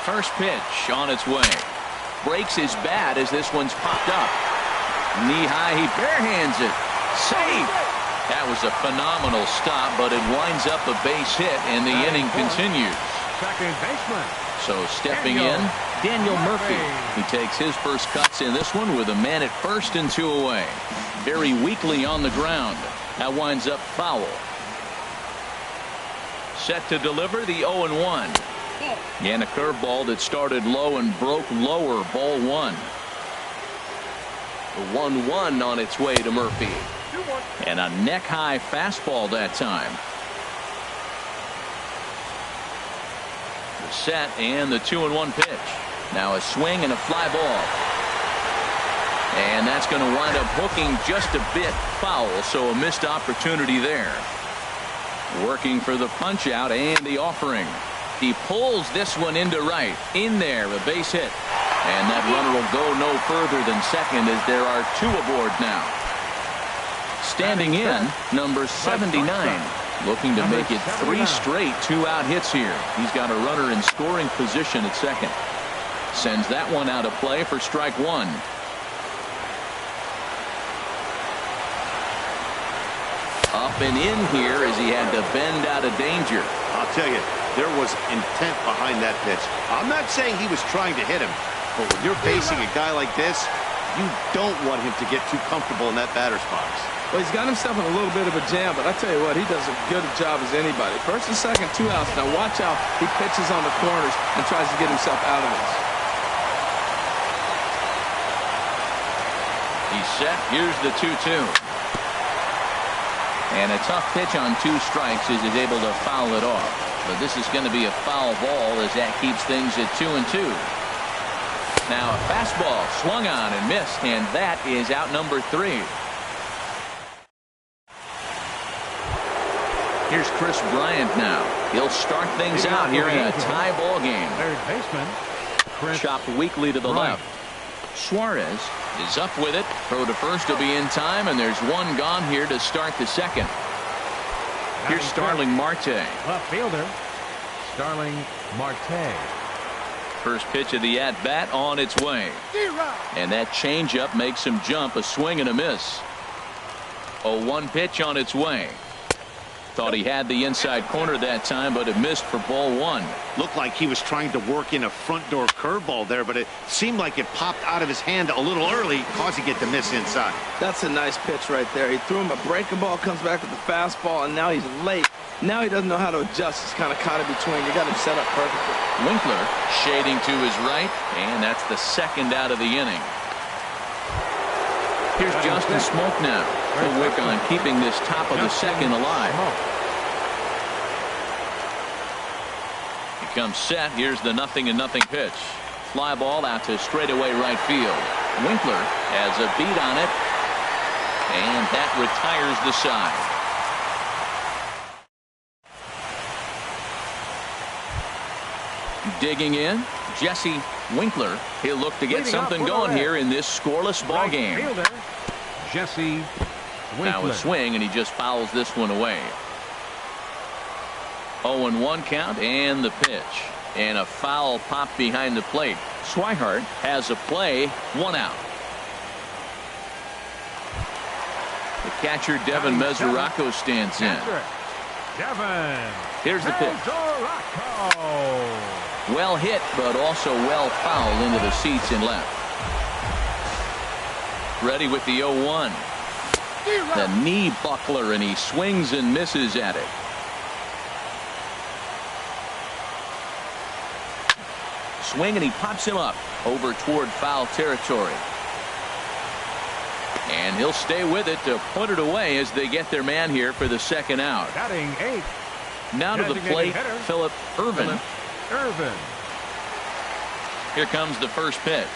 First pitch on its way. Breaks his bat as this one's popped up. Knee high, he barehands it. Safe. That was a phenomenal stop, but it winds up a base hit, and the inning continues. Second baseman. So stepping in, Daniel Murphy. He takes his first cuts in this one with a man at first and two away. Very weakly on the ground. That winds up foul. Set to deliver the 0-1. And a curveball that started low and broke lower. Ball one. The 1-1 on its way to Murphy. And a neck-high fastball that time. The set and the 2-1 pitch. Now a swing and a fly ball. And that's going to wind up hooking just a bit foul, so a missed opportunity there. Working for the punch out and the offering. He pulls this one into right. In there, a base hit. And that runner will go no further than second as there are two aboard now. Standing in, number 79. Looking to make it three straight two-out hits here. He's got a runner in scoring position at second. Sends that one out of play for strike one. Up and in here as he had to bend out of danger. I'll tell you, there was intent behind that pitch. I'm not saying he was trying to hit him, but when you're facing a guy like this, you don't want him to get too comfortable in that batter's box. Well, he's got himself in a little bit of a jam, but I tell you what, he does as good a job as anybody. First and second, two outs. Now watch out. He pitches on the corners and tries to get himself out of this. He's set. Here's the 2-2. And a tough pitch on two strikes as he's able to foul it off. But this is going to be a foul ball as that keeps things at 2-2. Now a fastball swung on and missed, and that is out number 3. Here's Chris Bryant now. He'll start things out here in a tie ball game. Third baseman, Chris Chopped weakly to the Bryant. left. Suarez is up with it. Throw to first will be in time, and there's one gone here to start the second. Here's Starling Marte. Left fielder, Starling Marte. First pitch of the at-bat on its way. And that changeup makes him jump. A swing and a miss. 0-1 pitch on its way. Thought he had the inside corner that time, but it missed for ball one. Looked like he was trying to work in a front door curveball there, but it seemed like it popped out of his hand a little early, causing it to miss inside. That's a nice pitch right there. He threw him a breaking ball, comes back with the fastball, and now he's late. Now he doesn't know how to adjust. He's kind of caught in between. You got him set up perfectly. Winkler shading to his right, and that's the second out of the inning. Here's Justin Smoke now. He'll work on keeping this top of the second alive. He comes set. Here's the 0-0 pitch. Fly ball out to straightaway right field. Winkler has a beat on it, and that retires the side. Digging in, Jesse Winkler. He'll look to get something going here in this scoreless ball game. Jesse Winkler. Now a swing, and he just fouls this one away. 0-1 count, and the pitch. And a foul pop behind the plate. Swihart has a play, one out. The catcher, Devin Mesoraco, stands in. Devin. Here's the pitch. Mesoraco. Well hit, but also well fouled into the seats in left. Ready with the 0-1. The knee buckler, and he swings and misses at it. Swing, and he pops him up over toward foul territory. And he'll stay with it to put it away as they get their man here for the second out. Batting eighth. Now to the plate, Phillip Ervin. Here comes the first pitch.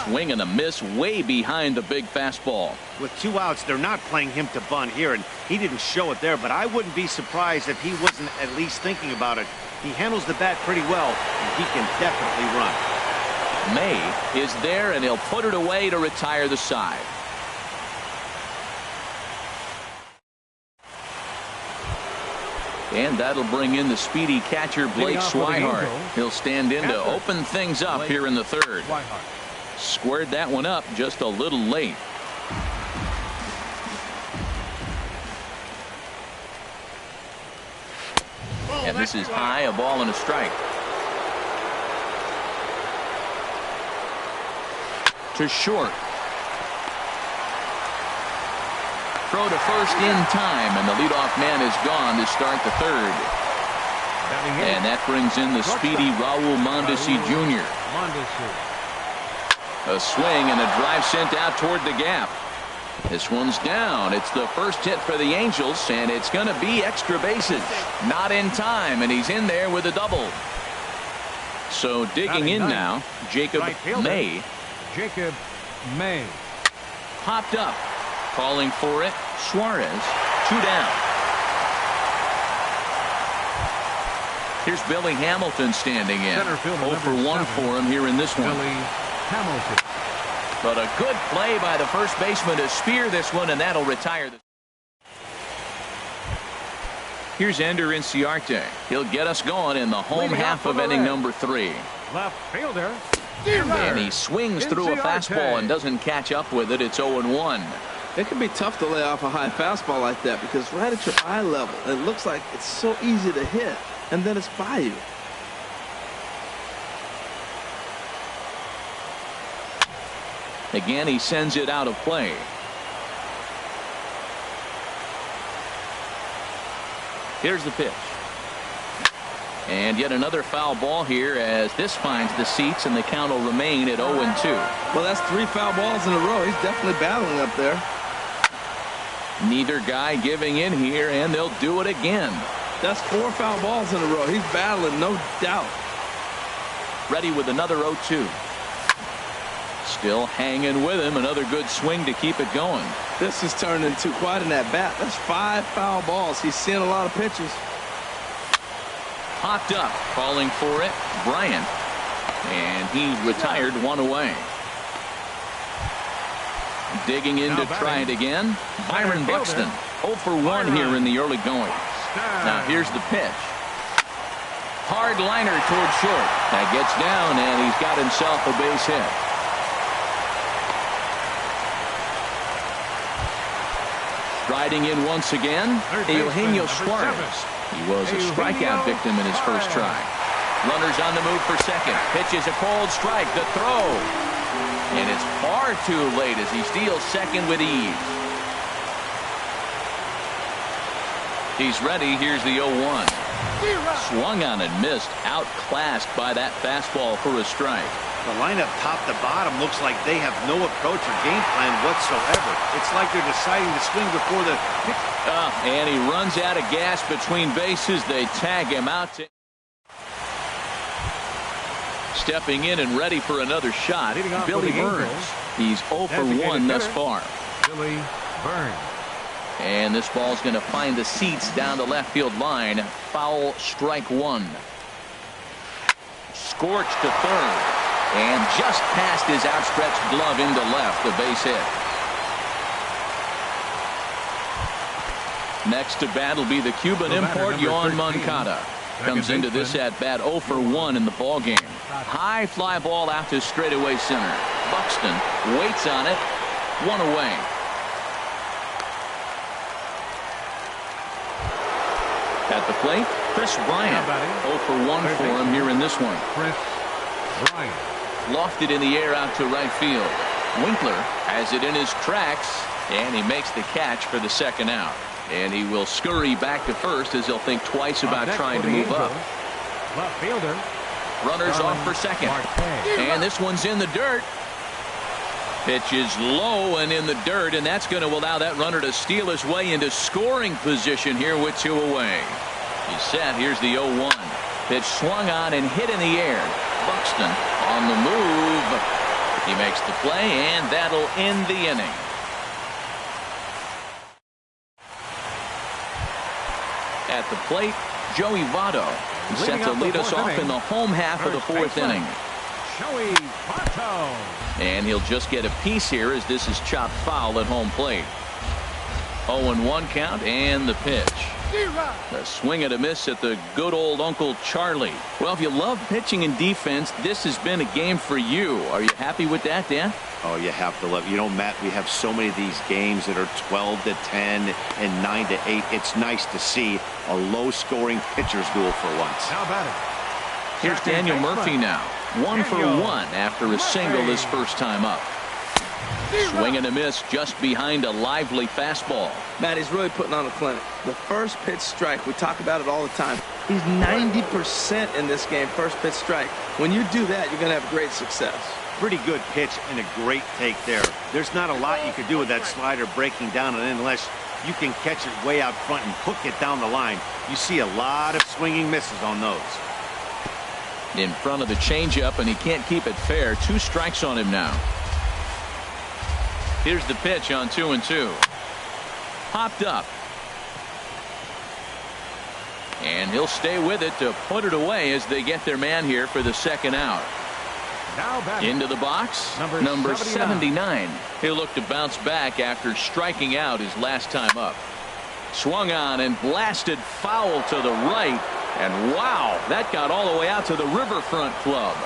Swing and a miss way behind the big fastball. With 2 outs, they're not playing him to bunt here, and he didn't show it there, but I wouldn't be surprised if he wasn't at least thinking about it. He handles the bat pretty well, and he can definitely run. May is there, and he'll put it away to retire the side. And that'll bring in the speedy catcher, Blake Swihart. He'll stand in to open things up here in the third. Squared that one up just a little late. And this is high, a ball and a strike. To short. Throw to first in time, and the leadoff man is gone to start the third. And that brings in the speedy Raul Mondesi Jr. A swing and a drive sent out toward the gap. This one's down. It's the first hit for the Angels, and it's going to be extra bases. Not in time, and he's in there with a double. So digging in now, Jacob May. Jacob May. Popped up. Calling for it, Suarez. 2 down. Here's Billy Hamilton standing in. 0 for 1 for him here in this one. Billy Hamilton. But a good play by the first baseman to spear this one, and that'll retire the. Here's Ender Inciarte. He'll get us going in the home half of inning number 3. Left fielder. And he swings through a fastball and doesn't catch up with it. It's 0-1. It can be tough to lay off a high fastball like that because right at your eye level, it looks like it's so easy to hit, and then it's by you. Again, he sends it out of play. Here's the pitch. And yet another foul ball here as this finds the seats, and the count will remain at 0-2. Well, that's 3 foul balls in a row. He's definitely battling up there. Neither guy giving in here, and they'll do it again. That's 4 foul balls in a row. He's battling, no doubt. Ready with another 0-2. Still hanging with him. Another good swing to keep it going. This has turned into quite an at-bat. That's 5 foul balls. He's seeing a lot of pitches. Popped up, calling for it, Bryant. And he's retired, 1 away. Digging in to try it again. Byron Buxton, 0 for 1 here in the early going. Now here's the pitch. Hard liner toward short. That gets down, and he's got himself a base hit. Striding in once again, Eugenio Suarez. He was a strikeout victim in his first try. Runners on the move for second. Pitches a cold strike. The throw. And it's far too late as he steals second with ease. He's ready. Here's the 0-1. Swung on and missed. Outclassed by that fastball for a strike. The lineup top to bottom looks like they have no approach or game plan whatsoever. It's like they're deciding to swing before the pitch. And he runs out of gas between bases. They tag him out. Stepping in and ready for another shot, Billy Burns. He's 0 for 1 thus far. Billy Burns. And this ball's going to find the seats down the left field line. Foul, strike 1. Scorched to third. And just past his outstretched glove into left, the base hit. Next to bat will be the Cuban import, Yoán Moncada. Comes into this at-bat 0 for 1 in the ballgame. High fly ball out to straightaway center. Buxton waits on it. 1 away. At the plate, Chris Bryant. 0 for 1 for him here in this one. Chris Bryant. Lofted in the air out to right field. Winkler has it in his tracks, and he makes the catch for the second out. And he will scurry back to first as he'll think twice about trying to move up. Left fielder. Runners off for second. And this one's in the dirt. Pitch is low and in the dirt, and that's going to allow that runner to steal his way into scoring position here with 2 away. He's set. Here's the 0-1. Pitch swung on and hit in the air. Buxton on the move. He makes the play, and that'll end the inning. At the plate, Joey Votto. He's set to lead us off in the home half of the 4th inning. Joey Votto. And he'll just get a piece here as this is chopped foul at home plate. 0-1 count and the pitch. A swing and a miss at the good old Uncle Charlie. Well, if you love pitching and defense, this has been a game for you. Are you happy with that, Dan? Oh, you have to love it. You know, Matt, we have so many of these games that are 12-10 and 9-8. It's nice to see a low-scoring pitcher's duel for once. Now batting. Here's Daniel Murphy now. 1 for 1 after a single his first time up. Swing and a miss just behind a lively fastball. Matt, he's really putting on a clinic. The first pitch strike, we talk about it all the time. He's 90% in this game, first pitch strike. When you do that, you're going to have great success. Pretty good pitch and a great take there. There's not a lot you could do with that slider breaking down, and unless you can catch it way out front and hook it down the line, you see a lot of swinging misses on those. In front of the changeup, and he can't keep it fair. 2 strikes on him now. Here's the pitch on 2-2. Popped up. And he'll stay with it to put it away as they get their man here for the second out. Into the box, number 79. He'll look to bounce back after striking out his last time up. Swung on and blasted foul to the right. And wow, that got all the way out to the Riverfront Club.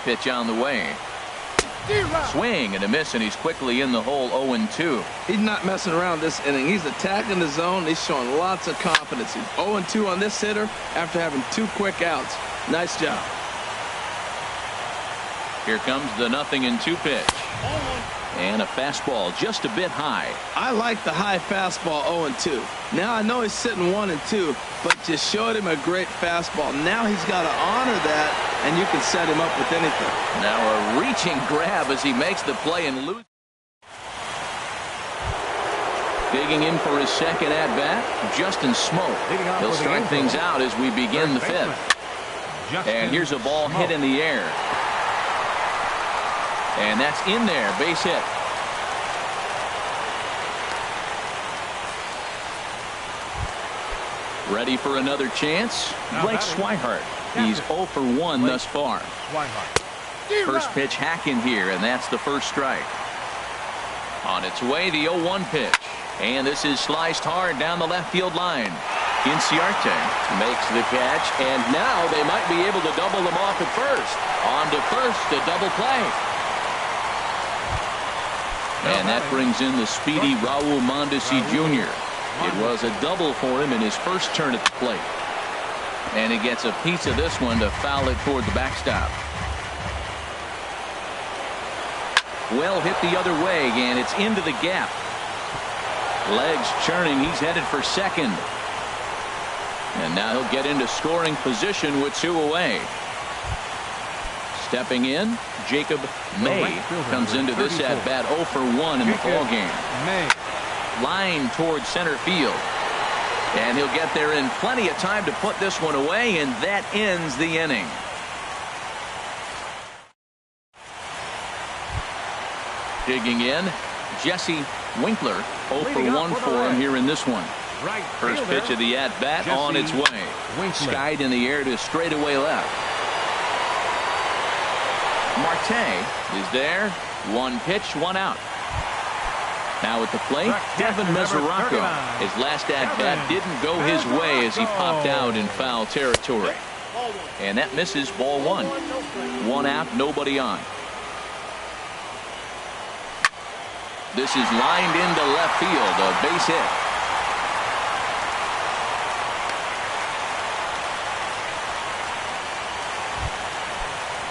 Pitch on the way. Swing and a miss, and he's quickly in the hole. 0-2. He's not messing around this inning. He's attacking the zone. He's showing lots of confidence. He's 0-2 on this hitter after having 2 quick outs. Nice job. Here comes the 0-2 pitch. And a fastball just a bit high. I like the high fastball 0-2. Now I know he's sitting 1-2, but just showed him a great fastball. Now he's got to honor that, and you can set him up with anything. Now a reaching grab as he makes the play and loses. Digging in for his second at-bat, Justin Smoke. He'll start things out as we begin the 5th. And here's a ball hit in the air. And that's in there. Base hit. Ready for another chance? Blake Swihart. He's 0 for 1 thus far. First pitch hacking here, and that's the first strike. On its way, the 0-1 pitch. And this is sliced hard down the left field line. Inciarte makes the catch, and now they might be able to double them off at first. On to first, a double play. And that brings in the speedy Raul Mondesi Jr. It was a double for him in his first turn at the plate. And he gets a piece of this one to foul it toward the backstop. Well hit the other way, and it's into the gap. Legs churning. He's headed for second. And now he'll get into scoring position with 2 away. Stepping in, Jacob May comes into this at bat 0 for 1 in the ball game. Line towards center field. And he'll get there in plenty of time to put this one away, and that ends the inning. Digging in, Jesse Winkler, 0 for 1 for him here in this one. First pitch of the at-bat on its way. Skied in the air to straightaway left. Marte is there. 1 pitch, 1 out. Now at the plate, Devin Mesoraco. His last at-bat didn't go his way as he popped out in foul territory. And that misses, ball 1. 1 out, nobody on. This is lined into left field, a base hit.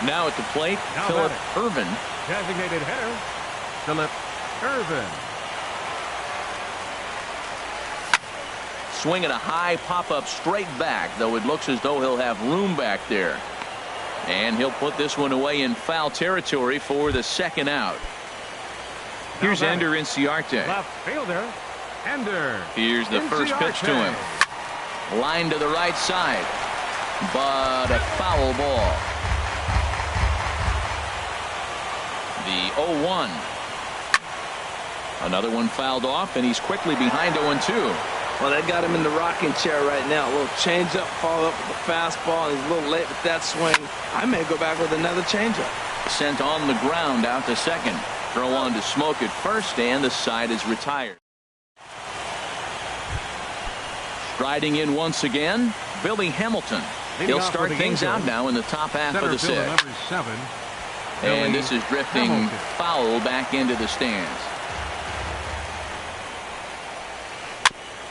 Now at the plate, Philip Irvin. Designated hitter, Philip Irvin. Swinging a high pop-up straight back, though it looks as though he'll have room back there. And he'll put this one away in foul territory for the second out. Here's Ender Inciarte. Left fielder, Ender. Here's the first pitch to him. Line to the right side, but a foul ball. The 0-1. Another one fouled off, and he's quickly behind 0-2. Well, that got him in the rocking chair right now. A little changeup, follow up with a fastball. He's a little late with that swing. I may go back with another changeup. Sent on the ground out to second. Throw on to Smoke at first, and the side is retired. Striding in once again, Billy Hamilton. He'll start things out now in the top half of the 6th. And this is drifting foul back into the stands.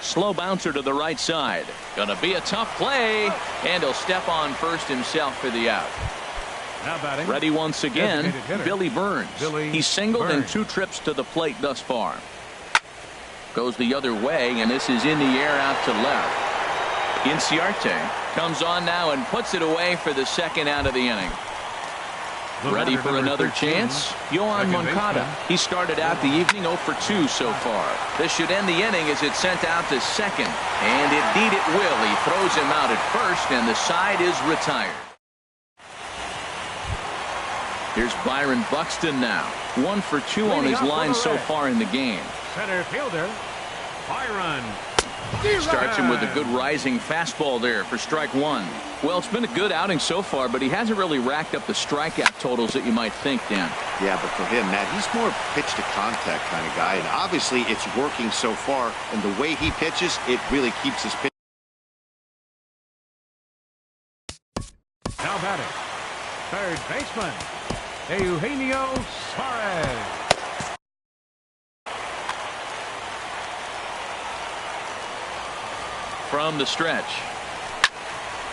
Slow bouncer to the right side. Gonna be a tough play, and he'll step on first himself for the out. Ready once again, Billy Burns. He's singled in 2 trips to the plate thus far. Goes the other way, and this is in the air out to left. Inciarte comes on now and puts it away for the second out of the inning. Ready for another chance? Yohan Moncada. He started out the evening 0 for 2 so far. This should end the inning as it's sent out to second. And indeed it will. He throws him out at first, and the side is retired. Here's Byron Buxton now. 1 for 2 on his line so far in the game. Center fielder, Byron. Starts him with a good rising fastball there for strike 1. Well, it's been a good outing so far, but he hasn't really racked up the strikeout totals that you might think, Dan. Yeah, but for him, Matt, he's more pitch to contact kind of guy, and obviously it's working so far, and the way he pitches, it really keeps his pitch. Now batting, third baseman, Eugenio Suarez. From the stretch.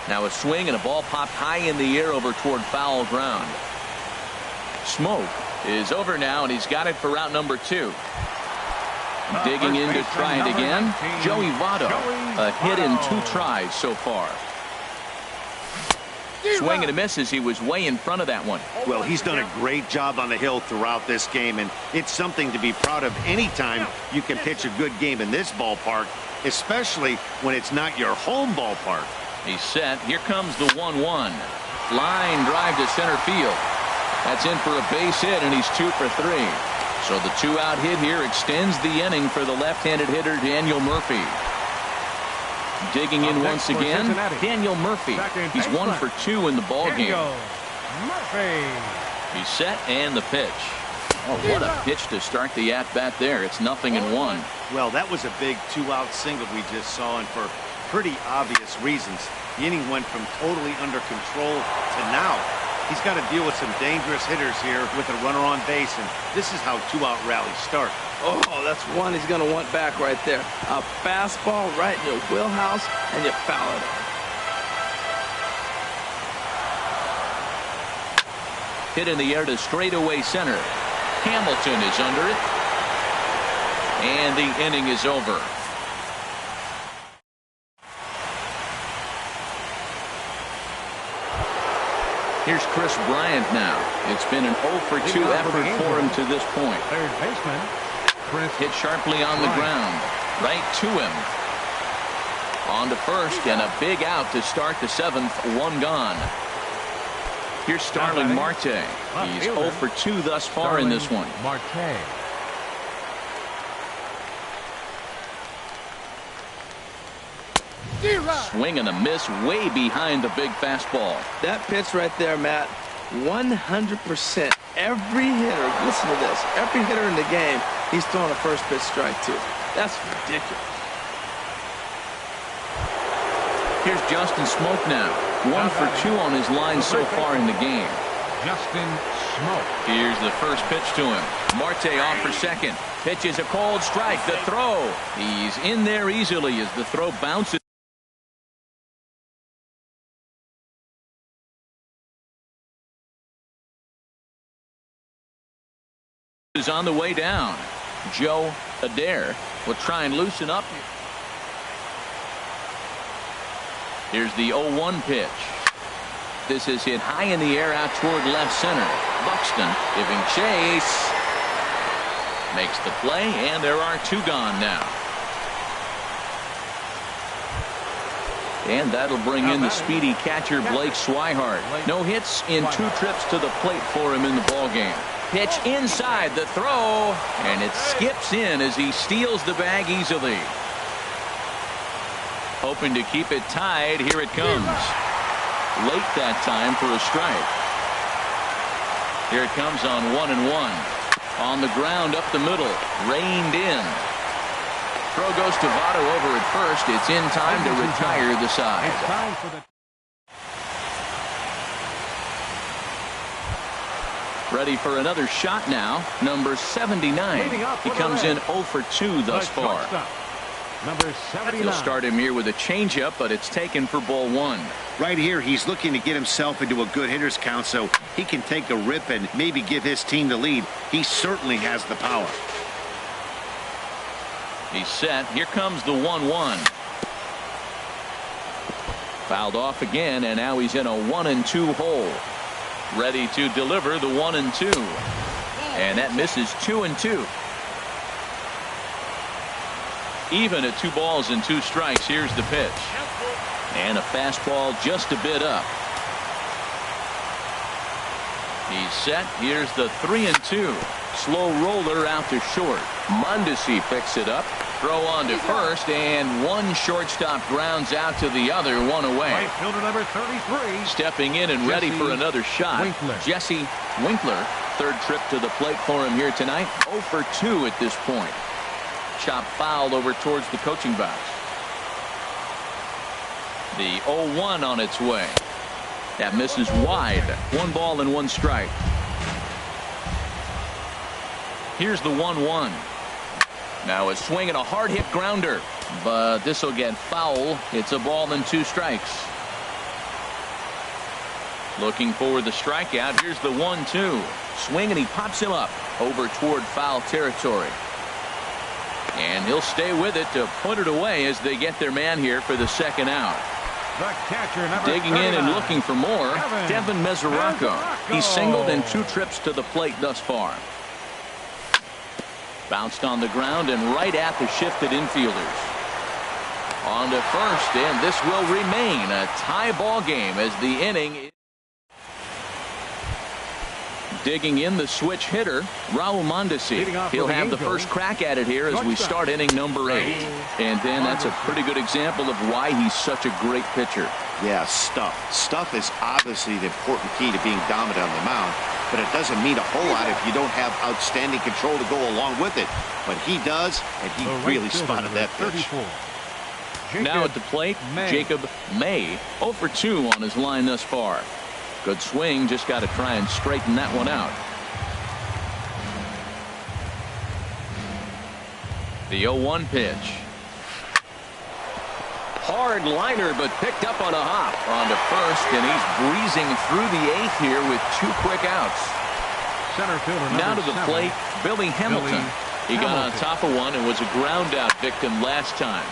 Now a swing and a ball popped high in the air over toward foul ground. Smoke is over now, and he's got it for route number 2. Digging in to try it again, Joey Votto. A hit in 2 tries so far. Swing and a miss as he was way in front of that one. Well, he's done a great job on the hill throughout this game, and it's something to be proud of anytime you can pitch a good game in this ballpark, especially when it's not your home ballpark. He's set. Here comes the 1-1. Line drive to center field. That's in for a base hit, and he's 2 for 3. So the 2-out hit here extends the inning for the left-handed hitter Daniel Murphy. Digging in once again, Daniel Murphy. He's 1 for 2 in the ballgame. He's set, and the pitch. Oh, what a pitch to start the at-bat there. It's 0-1. Well, that was a big 2-out single we just saw, and for pretty obvious reasons. The inning went from totally under control to now. He's got to deal with some dangerous hitters here with a runner on base, and this is how 2-out rallies start. Oh, that's one he's going to want back right there. A fastball right in your wheelhouse, and you foul it off. Hit in the air to straightaway center. Hamilton is under it. And the inning is over. Here's Chris Bryant now. It's been an 0 for 2 effort for him to this point. Third baseman, Chris. Hit sharply on the ground. Right to him. On to first, and a big out to start the 7th. 1 gone. Here's Starling Marte. He's 0 for 2 thus far in this one. Marte. Swing and a miss way behind the big fastball. That pitch right there, Matt, 100%. Every hitter, listen to this, every hitter in the game, he's throwing a first pitch strike to. That's ridiculous. Here's Justin Smoke now. 1 for 2 on his line so far in the game. Justin Smoke. Here's the first pitch to him. Marte off for second. Pitches a cold strike. The throw. He's in there easily as the throw bounces. Is on the way down. Joe Adair will try and loosen up. Here's the 0-1 pitch. This is hit high in the air out toward left center. Buxton giving chase. Makes the play, and there are 2 gone now. And that'll bring in the speedy catcher Blake Swihart. No hits in 2 trips to the plate for him in the ballgame. Pitch inside, the throw, and it skips in as he steals the bag easily. Hoping to keep it tied. Here it comes. Late that time for a strike. Here it comes on 1-1. On the ground up the middle. Reined in. Throw goes to Votto over at first. It's in time to retire the side. It's time for the Ready for another shot now. Number 79. He comes in 0 for 2 thus far. Number 79. He'll start him here with a changeup, but it's taken for ball 1. Right here, he's looking to get himself into a good hitter's count so he can take a rip and maybe give his team the lead. He certainly has the power. He's set. Here comes the 1-1. Fouled off again, and now he's in a 1-2 hole. Ready to deliver the 1-2. And that misses 2-2. Even at 2 balls and 2 strikes. Here's the pitch. And a fastball just a bit up. He's set. Here's the 3-2. Slow roller out to short. Mondesi picks it up. Throw on to first, and one shortstop grounds out to the other, 1 away. Right fielder number 33. Stepping in and ready for another shot. Winkler. Jesse Winkler. 3rd trip to the plate for him here tonight. 0 for 2 at this point. Chop foul over towards the coaching box. The 0-1 on its way. That misses wide. 1 ball and 1 strike. Here's the 1-1. Now a swing and a hard hit grounder, but this will get foul. It's a ball and 2 strikes. Looking for the strikeout. Here's the 1-2. Swing and he pops him up over toward foul territory. And he'll stay with it to put it away as they get their man here for the 2nd out. The catcher, number Digging in and looking for more, Devin Mesoraco. He's singled in 2 trips to the plate thus far. Bounced on the ground and right at the shifted infielders. On to first, and this will remain a tie ball game as the inning. Digging in the switch hitter, Raul Mondesi. He'll have the first crack at it here as we start inning number 8. And then that's a pretty good example of why he's such a great pitcher. Yeah, stuff. Stuff is obviously the important key to being dominant on the mound, but it doesn't mean a whole lot if you don't have outstanding control to go along with it. But he does, and he really spotted that pitch. Now at the plate, Jacob May, 0 for 2 on his line thus far. Good swing, just got to try and straighten that one out. The 0-1 pitch. Hard liner, but picked up on a hop. On to first, and he's breezing through the 8th here with 2 quick outs. Center fielder now to the 7, plate, Billy Hamilton. He got on top of one and was a ground out victim last time.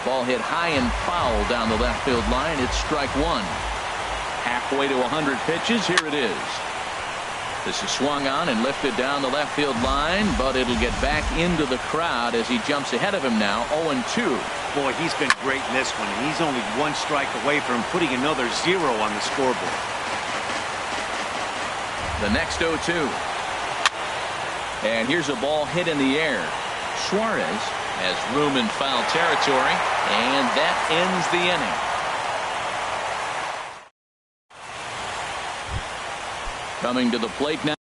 Ball hit high and foul down the left field line. It's strike 1. Halfway to 100 pitches. Here it is. This is swung on and lifted down the left field line, but it'll get back into the crowd as he jumps ahead of him now. 0-2. Boy, he's been great in this one, and he's only 1 strike away from putting another 0 on the scoreboard. The next 0-2. And here's a ball hit in the air. Suarez has room in foul territory, and that ends the inning. Coming to the plate now.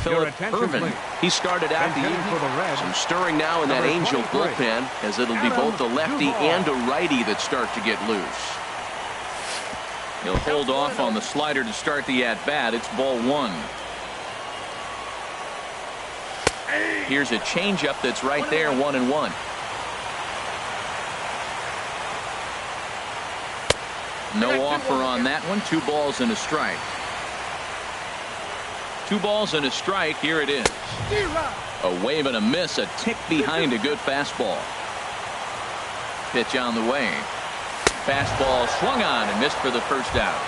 Philip Irvin. He started out the evening. Some stirring now in that Angel bullpen, as it'll be both a lefty and a righty that start to get loose. He'll hold off on the slider to start the at-bat. It's ball 1. Here's a changeup that's right there, 1-1. No offer on that one. 2 balls and a strike. 2 balls and a strike. Here it is. A wave and a miss. A tick behind a good fastball. Pitch on the way. Fastball swung on and missed for the first out.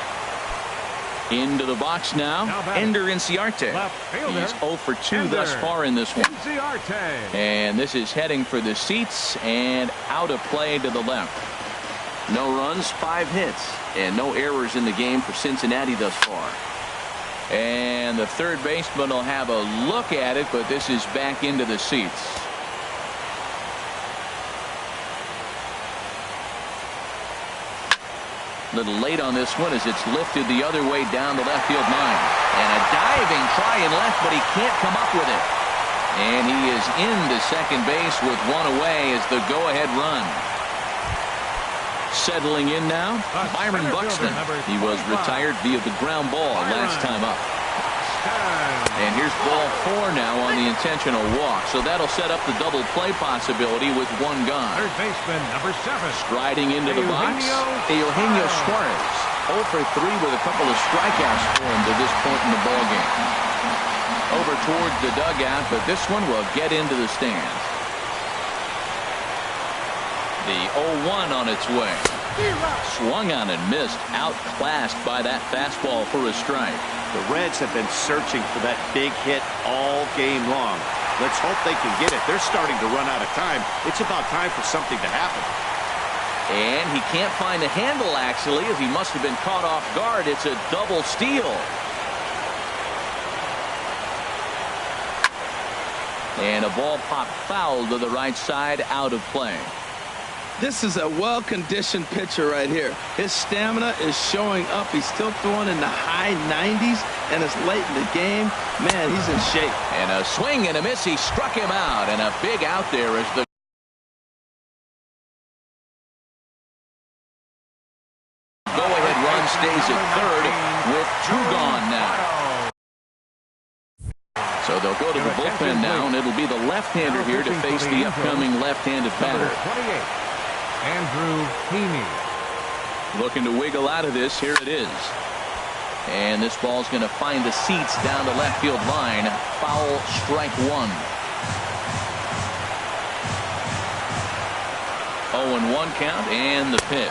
Into the box now, Ender Inciarte. He's 0 for 2 thus far in this one. And this is heading for the seats and out of play to the left. No runs, 5 hits, and no errors in the game for Cincinnati thus far. And the third baseman will have a look at it, but this is back into the seats. Little late on this one as it's lifted the other way down the left field line. And a diving try in left, but he can't come up with it. And he is into second base with 1 away as the go-ahead run. Settling in now, Byron Buxton. He was retired via the ground ball last time up. And here's ball 4 now on the intentional walk. So that'll set up the double play possibility with 1 gone. Third baseman, number 7. Striding into the box, Eugenio Suarez. 0 for 3 with a couple of strikeouts for him to this point in the ballgame. Over towards the dugout, but this one will get into the stands. The 0-1 on its way. Swung on and missed. Outclassed by that fastball for a strike. The Reds have been searching for that big hit all game long. Let's hope they can get it. They're starting to run out of time. It's about time for something to happen. And he can't find the handle, actually, as he must have been caught off guard. It's a double steal. And a ball popped foul to the right side, out of play. This is a well-conditioned pitcher right here. His stamina is showing up. He's still throwing in the high 90s, and it's late in the game. Man, he's in shape. And a swing and a miss. He struck him out, and a big out there as the go-ahead run stays at third with 2 gone now. So they'll go to the bullpen now, and it'll be the left-hander here to face the upcoming left-handed batter. Andrew Heaney. Looking to wiggle out of this. Here it is. And this ball's going to find the seats down the left field line. Foul, strike 1. 0-1 count and the pitch.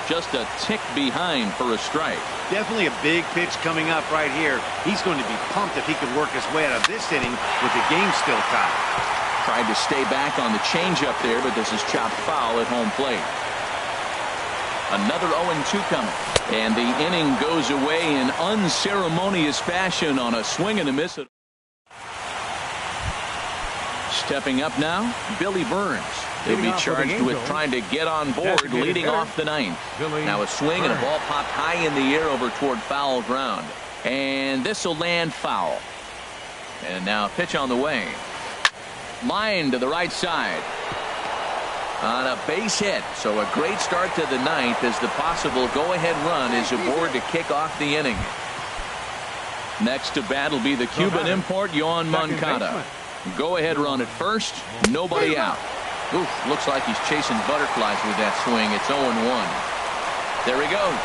just a tick behind for a strike. Definitely a big pitch coming up right here. He's going to be pumped if he can work his way out of this inning with the game still tied. Tried to stay back on the changeup there, but this is chopped foul at home plate. Another 0-2 coming. And the inning goes away in unceremonious fashion on a swing and a miss. Stepping up now, Billy Burns. He'll be charged with trying to get on board leading off the ninth. Now a swing and a ball popped high in the air over toward foul ground. And this will land foul. And now a pitch on the way. Line to the right side. On a base hit. So a great start to the ninth as the possible go-ahead run is aboard to kick off the inning. Next to bat will be the Cuban import, Yoan Moncada. Go-ahead run at first. Nobody out. Oof, looks like he's chasing butterflies with that swing. It's 0-1. There he goes.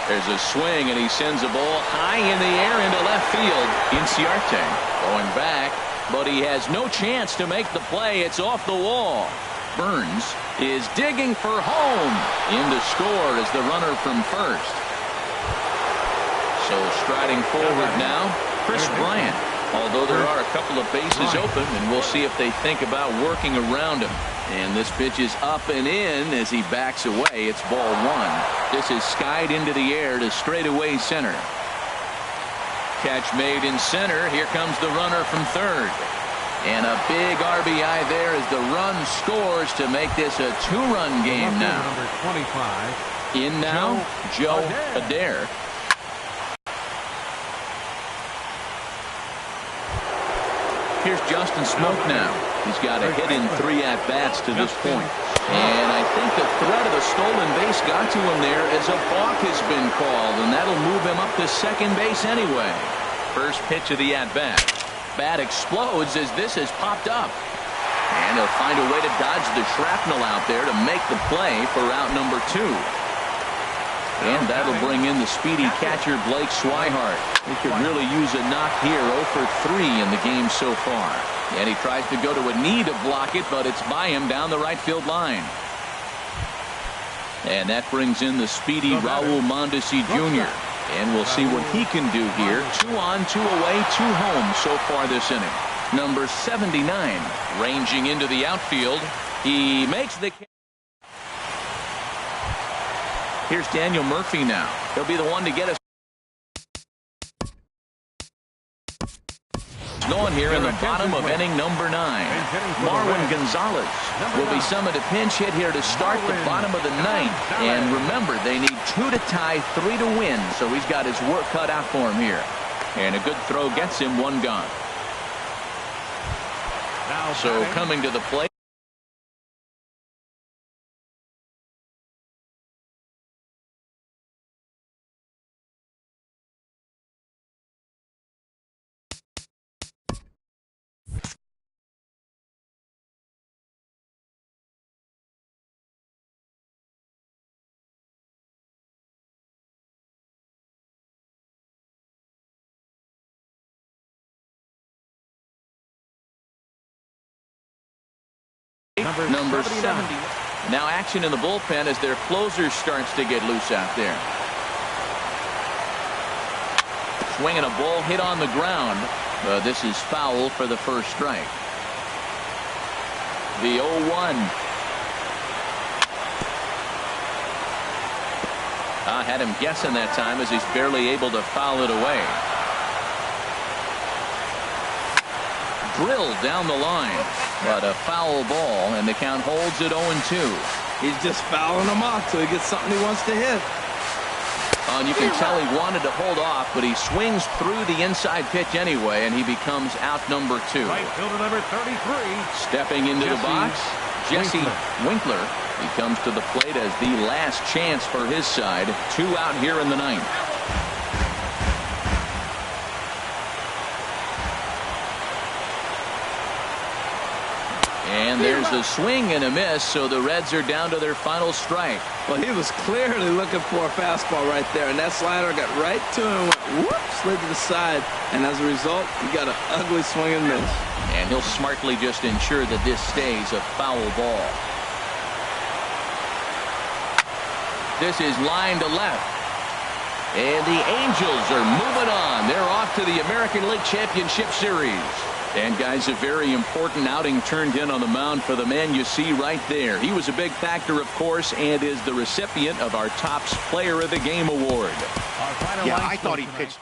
There's a swing, and he sends a ball high in the air into left field. Inciarte going back, but he has no chance to make the play. It's off the wall. Burns is digging for home. In to score is the runner from first. So striding forward now, Chris Bryant. Although there are a couple of bases open, and we'll see if they think about working around him. And this pitch is up and in as he backs away. It's ball one. This is skied into the air to straightaway center. Catch made in center. Here comes the runner from third. And a big RBI there as the run scores to make this a two-run game now. Number 25. In now, Joe Adair. Here's Justin Smoke now. He's got a hit in 3 at-bats to this point. And I think the threat of the stolen base got to him there as a balk has been called, and that'll move him up to second base anyway. First pitch of the at-bat. Bat explodes as this has popped up. And he'll find a way to dodge the shrapnel out there to make the play for out number 2. And that'll bring in the speedy catcher Blake Swihart. He could really use a knock here. 0 for 3 in the game so far. And he tries to go to a knee to block it, but it's by him down the right field line. And that brings in the speedy Raul Mondesi Jr. And we'll see what he can do here. 2 on, 2 away, 2 home so far this inning. Number 79 ranging into the outfield. He makes the catch. Here's Daniel Murphy now. He'll be the one to get us going here in the bottom of inning number 9. Marwin Gonzalez will be summoned a pinch hit here to start the bottom of the 9th. And remember, they need 2 to tie, 3 to win. So he's got his work cut out for him here. And a good throw gets him 1 gone. So coming to the plate. Number 70. Now action in the bullpen as their closer starts to get loose out there. Swinging a ball hit on the ground. This is foul for the first strike. The 0-1. I had him guessing that time as he's barely able to foul it away. Drilled down the line, but a foul ball, and the count holds at 0-2. He's just fouling them off till he gets something he wants to hit. And you can tell he wanted to hold off, but he swings through the inside pitch anyway, and he becomes out number 2. Right fielder number 33. Stepping into the box, Jesse Winkler. He comes to the plate as the last chance for his side. 2 out here in the 9th. And there's a swing and a miss, so the Reds are down to their final strike. Well, he was clearly looking for a fastball right there, and that slider got right to him, went whoop, slid to the side, and as a result, he got an ugly swing and miss. And he'll smartly just ensure that this stays a foul ball. This is line to left. And the Angels are moving on. They're off to the American League Championship Series. And, guys, a very important outing turned in on the mound for the man you see right there. He was a big factor, of course, and is the recipient of our Topps Player of the Game award. Our final Yeah, line I thought he tonight. pitched